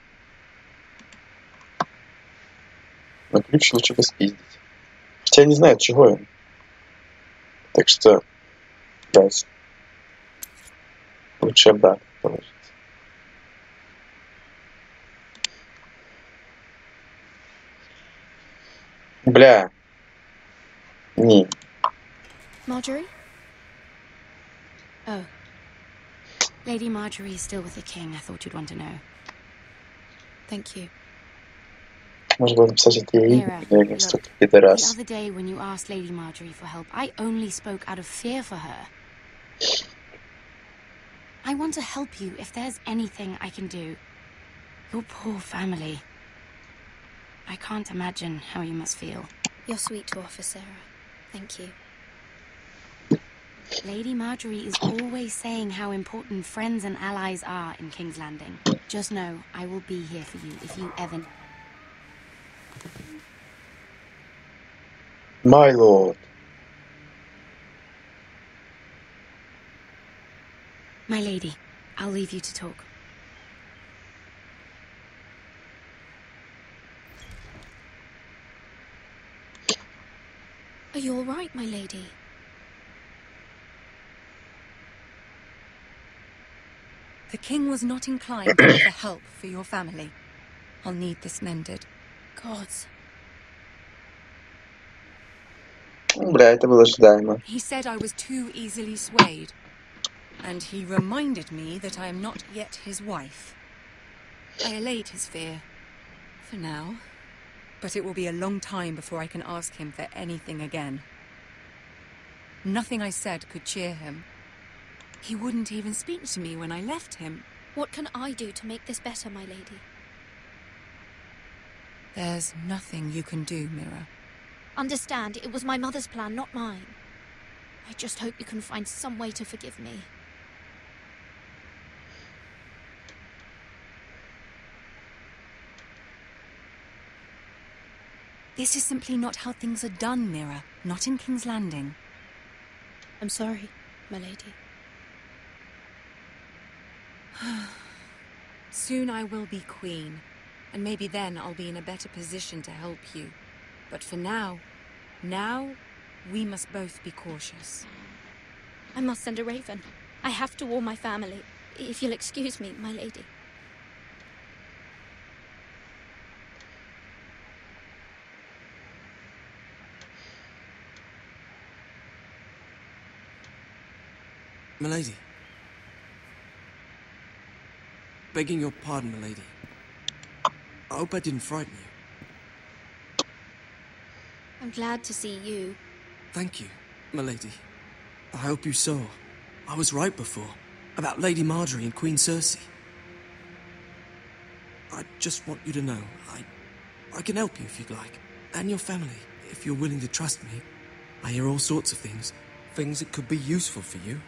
Но ключ лучше бы спиздить. Хотя я не знаю, чего он. Так что, блядь, лучше обратно положить. Бля. Не. Marjorie? Oh. Lady Marjorie is still with the king. I thought you'd want to know. Thank you. Может было написать это я имя, но я столько пидорас. The other day when you asked Lady Marjorie for help, I only spoke out of fear for her. I want to help you if there's anything I can do. Your poor family. I can't imagine how you must feel. You're sweet to offer, Sarah. Thank you. Lady Marjorie is always saying how important friends and allies are in King's Landing. Just know, I will be here for you if you ever... My lord. My lady, I'll leave you to talk. Are you all right, my lady? The king was not inclined to offer help for your family. I'll need this mended. Gods. Бля, это было ожидаемо. He said I was too easily swayed. And he reminded me that I am not yet his wife. I allayed his fear. For now. But it will be a long time before I can ask him for anything again. Nothing I said could cheer him. He wouldn't even speak to me when I left him. What can I do to make this better, my lady? There's nothing you can do, Mira. Understand, it was my mother's plan, not mine. I just hope you can find some way to forgive me. This is simply not how things are done, Mira. Not in King's Landing. I'm sorry, my lady. Soon I will be queen, and maybe then I'll be in a better position to help you. But for now, We must both be cautious. I must send a raven. I have to warn my family. If you'll excuse me, my lady. Milady. Begging your pardon, milady. I hope I didn't frighten you. I'm glad to see you. Thank you, milady. I hope you saw. I was right before. About Lady Marjorie and Queen Cersei. I just want you to know, I can help you if you'd like. And your family, if you're willing to trust me. I hear all sorts of things. Things that could be useful for you.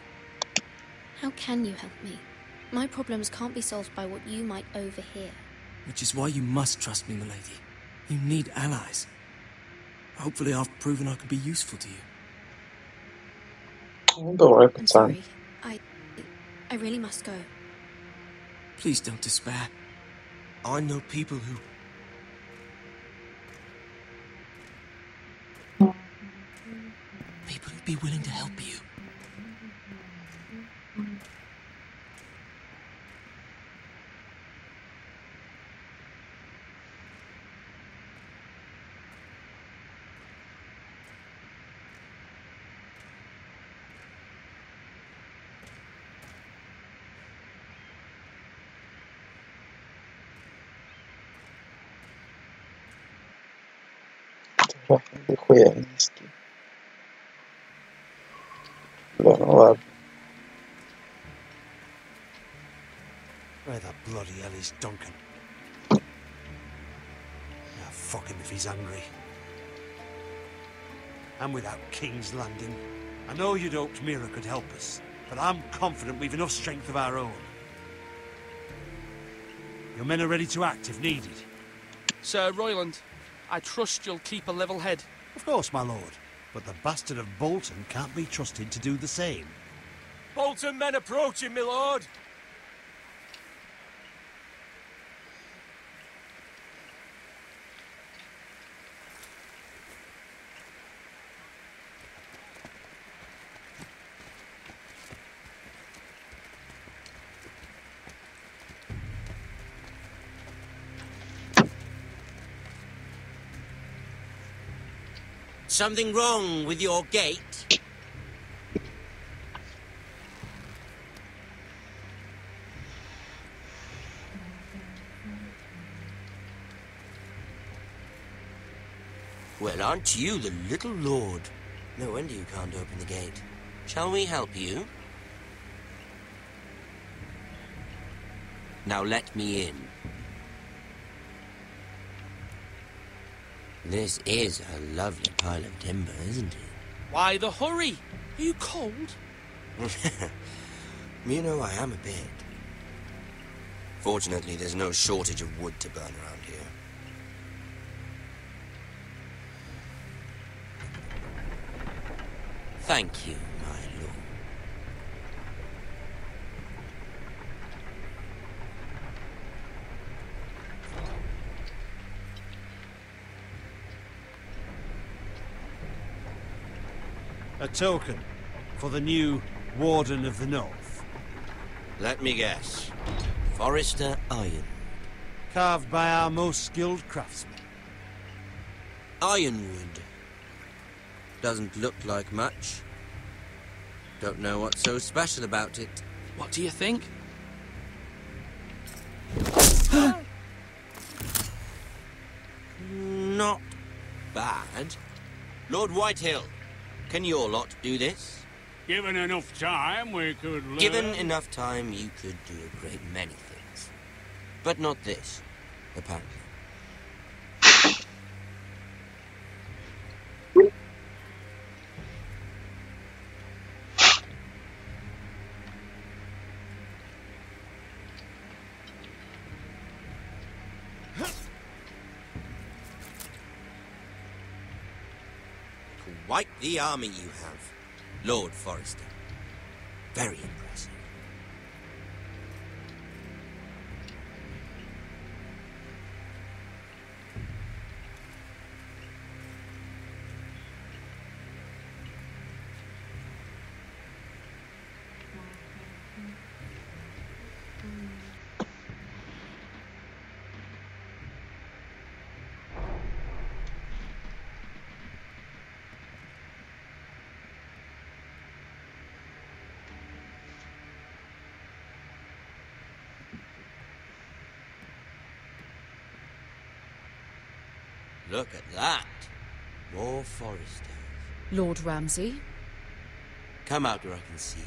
How can you help me? My problems can't be solved by what you might overhear. Which is why you must trust me, milady. You need allies. Hopefully I've proven I can be useful to you. I'm sorry. I really must go. Please don't despair. I know people who... People who'd be willing to help you. Нихуя низкий. Да, ну ладно. Where the bloody hell is Duncan? Now fuck him if he's angry. And without King's Landing, I know you'd hoped Mira could help us, but I'm confident we've enough strength of our own. Your men are ready to act if needed. Sir Royland, I trust you'll keep a level head. Of course, my lord. But the bastard of Bolton can't be trusted to do the same. Bolton men approaching, my lord! Something wrong with your gate? Well, aren't you the little lord? No wonder you can't open the gate. Shall we help you? Now let me in. This is a lovely pile of timber, isn't it? Why the hurry? Are you cold? You know, I am a bit. Fortunately, there's no shortage of wood to burn around here. Thank you, my lord. A token for the new Warden of the North. Let me guess. Forrester Iron. Carved by our most skilled craftsmen. Ironwood. Doesn't look like much. Don't know what's so special about it. What do you think? Not bad. Lord Whitehill, can your lot do this? Given enough time, we could learn. Given enough time, you could do a great many things. But not this, apparently. Quite the army you have, Lord Forrester. Very impressive. Look at that. More foresters. Lord Ramsay? Come out where I can see you.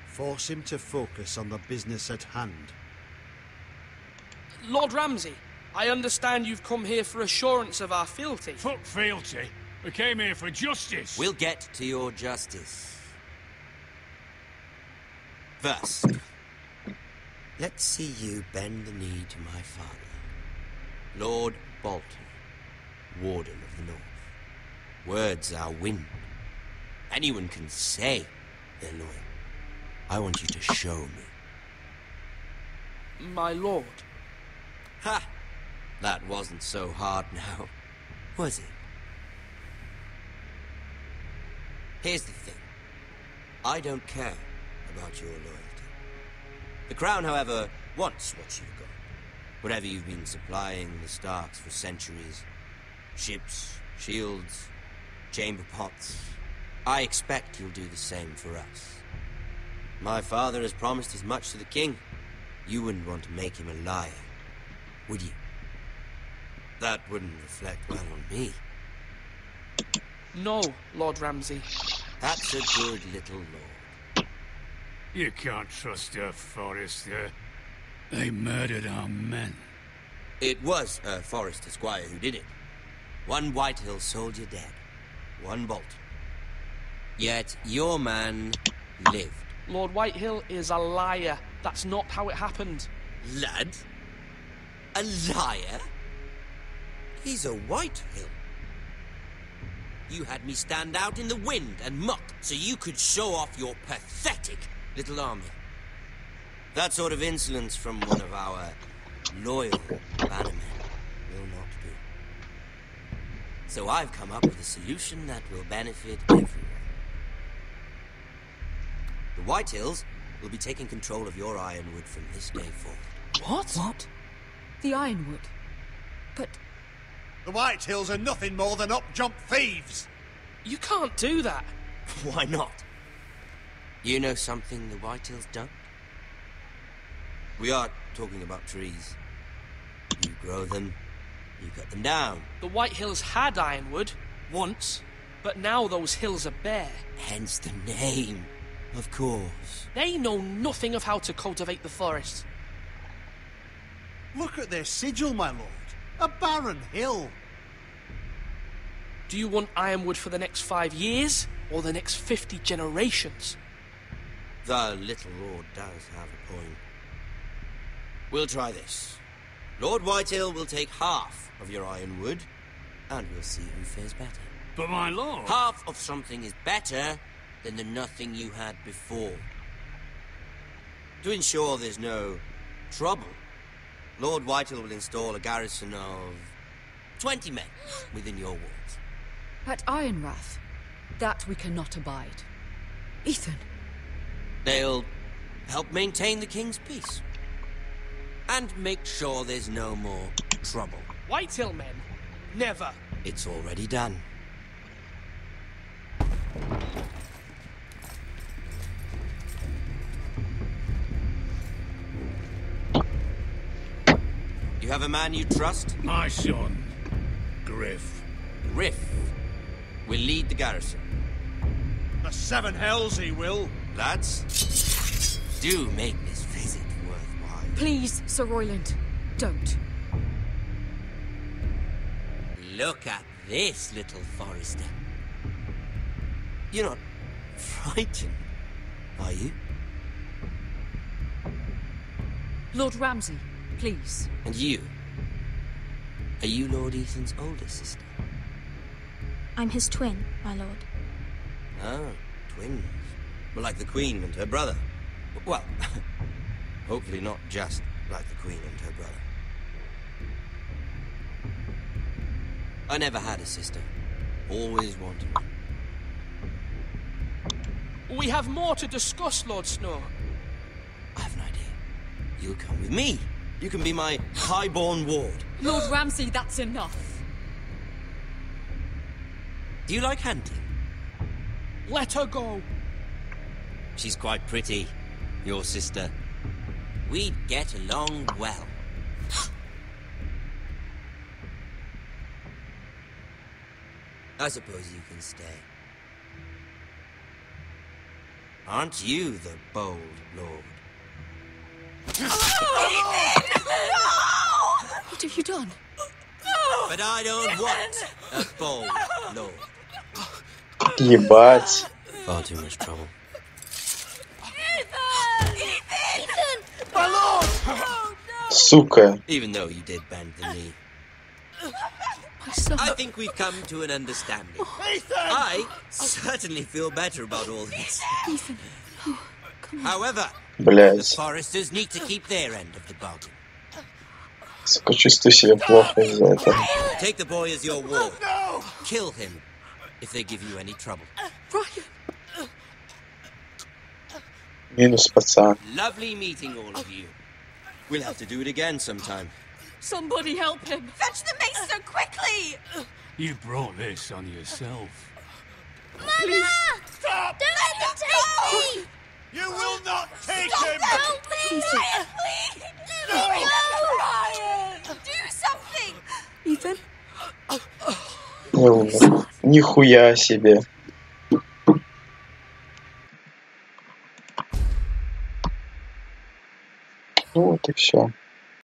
Force him to focus on the business at hand. Lord Ramsay, I understand you've come here for assurance of our fealty. Fuck fealty. We came here for justice. We'll get to your justice. First, let's see you bend the knee to my father, Lord Bolton, Warden of the North. Words are wind. Anyone can say they're loyal. I want you to show me. My lord. Ha! That wasn't so hard now, was it? Here's the thing. I don't care about your loyalty. The Crown, however, wants what you've got. Whatever you've been supplying the Starks for centuries. Ships, shields, chamber pots. I expect you'll do the same for us. My father has promised as much to the king. You wouldn't want to make him a liar, would you? That wouldn't reflect well on me. No, Lord Ramsay. That's a good little lord. You can't trust a Forester. They murdered our men. It was a Forester squire who did it. One Whitehill soldier dead. One Bolton. Yet your man lived. Lord Whitehill is a liar. That's not how it happened. Lad? A liar? He's a Whitehill. You had me stand out in the wind and muck so you could show off your pathetic little army. That sort of insolence from one of our loyal bannermen will not do. So I've come up with a solution that will benefit everyone. The Whitehills will be taking control of your ironwood from this day forward. What? What? The ironwood? But... The Whitehills are nothing more than up-jump thieves! You can't do that. Why not? You know something the Whitehills don't? We are talking about trees. You grow them, you cut them down. The Whitehills had ironwood, once, but now those hills are bare. Hence the name, of course. They know nothing of how to cultivate the forest. Look at their sigil, my lord. A barren hill. Do you want ironwood for the next 5 years, or the next 50 generations? The little lord does have a point. We'll try this. Lord Whitehill will take half of your ironwood, and we'll see who fares better. But my lord... Half of something is better than the nothing you had before. To ensure there's no trouble, Lord Whitehill will install a garrison of 20 men within your walls. At Ironrath? That we cannot abide. Ethan! They'll help maintain the king's peace. And make sure there's no more trouble. Whitehill men? Never. It's already done. You have a man you trust? My son, Griff. Griff will lead the garrison. The seven hells he will. Lads, do make this visit worthwhile. Please, Sir Royland, don't. Look at this, little Forester. You're not frightened, are you? Lord Ramsay, please. And you? Are you Lord Ethan's older sister? I'm his twin, my lord. Oh, twins. Well, like the Queen and her brother. Well, hopefully not just like the Queen and her brother. I never had a sister. Always wanted one. We have more to discuss, Lord Snow. I have an idea. You'll come with me. You can be my highborn ward. Lord Ramsay, that's enough. Do you like hunting? Let her go. She's quite pretty, your sister. we'd get along well. I suppose you can stay. Aren't you the bold lord? What have you done? But I don't want a bold lord. Ебать. Far too much trouble. Ethan! My lord! Сука. Even though you did bend the knee. I think we've come to an understanding. I certainly feel better about all this. However, the foresters need to keep their end of the bargain. Сука, чувствую себя плохо из-за этого. Take the boy as your ward. Kill him if they give you any trouble. Минус пацан. Lovely meeting all of you. We'll have to do it again sometime. Somebody help him! Fetch the maester quickly! You brought this on yourself. Mama! Stop! Don't let him take me! You will not take him! Help me! Ryan, please! No! Ryan! Do something! Ethan? Нихуя себе. Вот и все.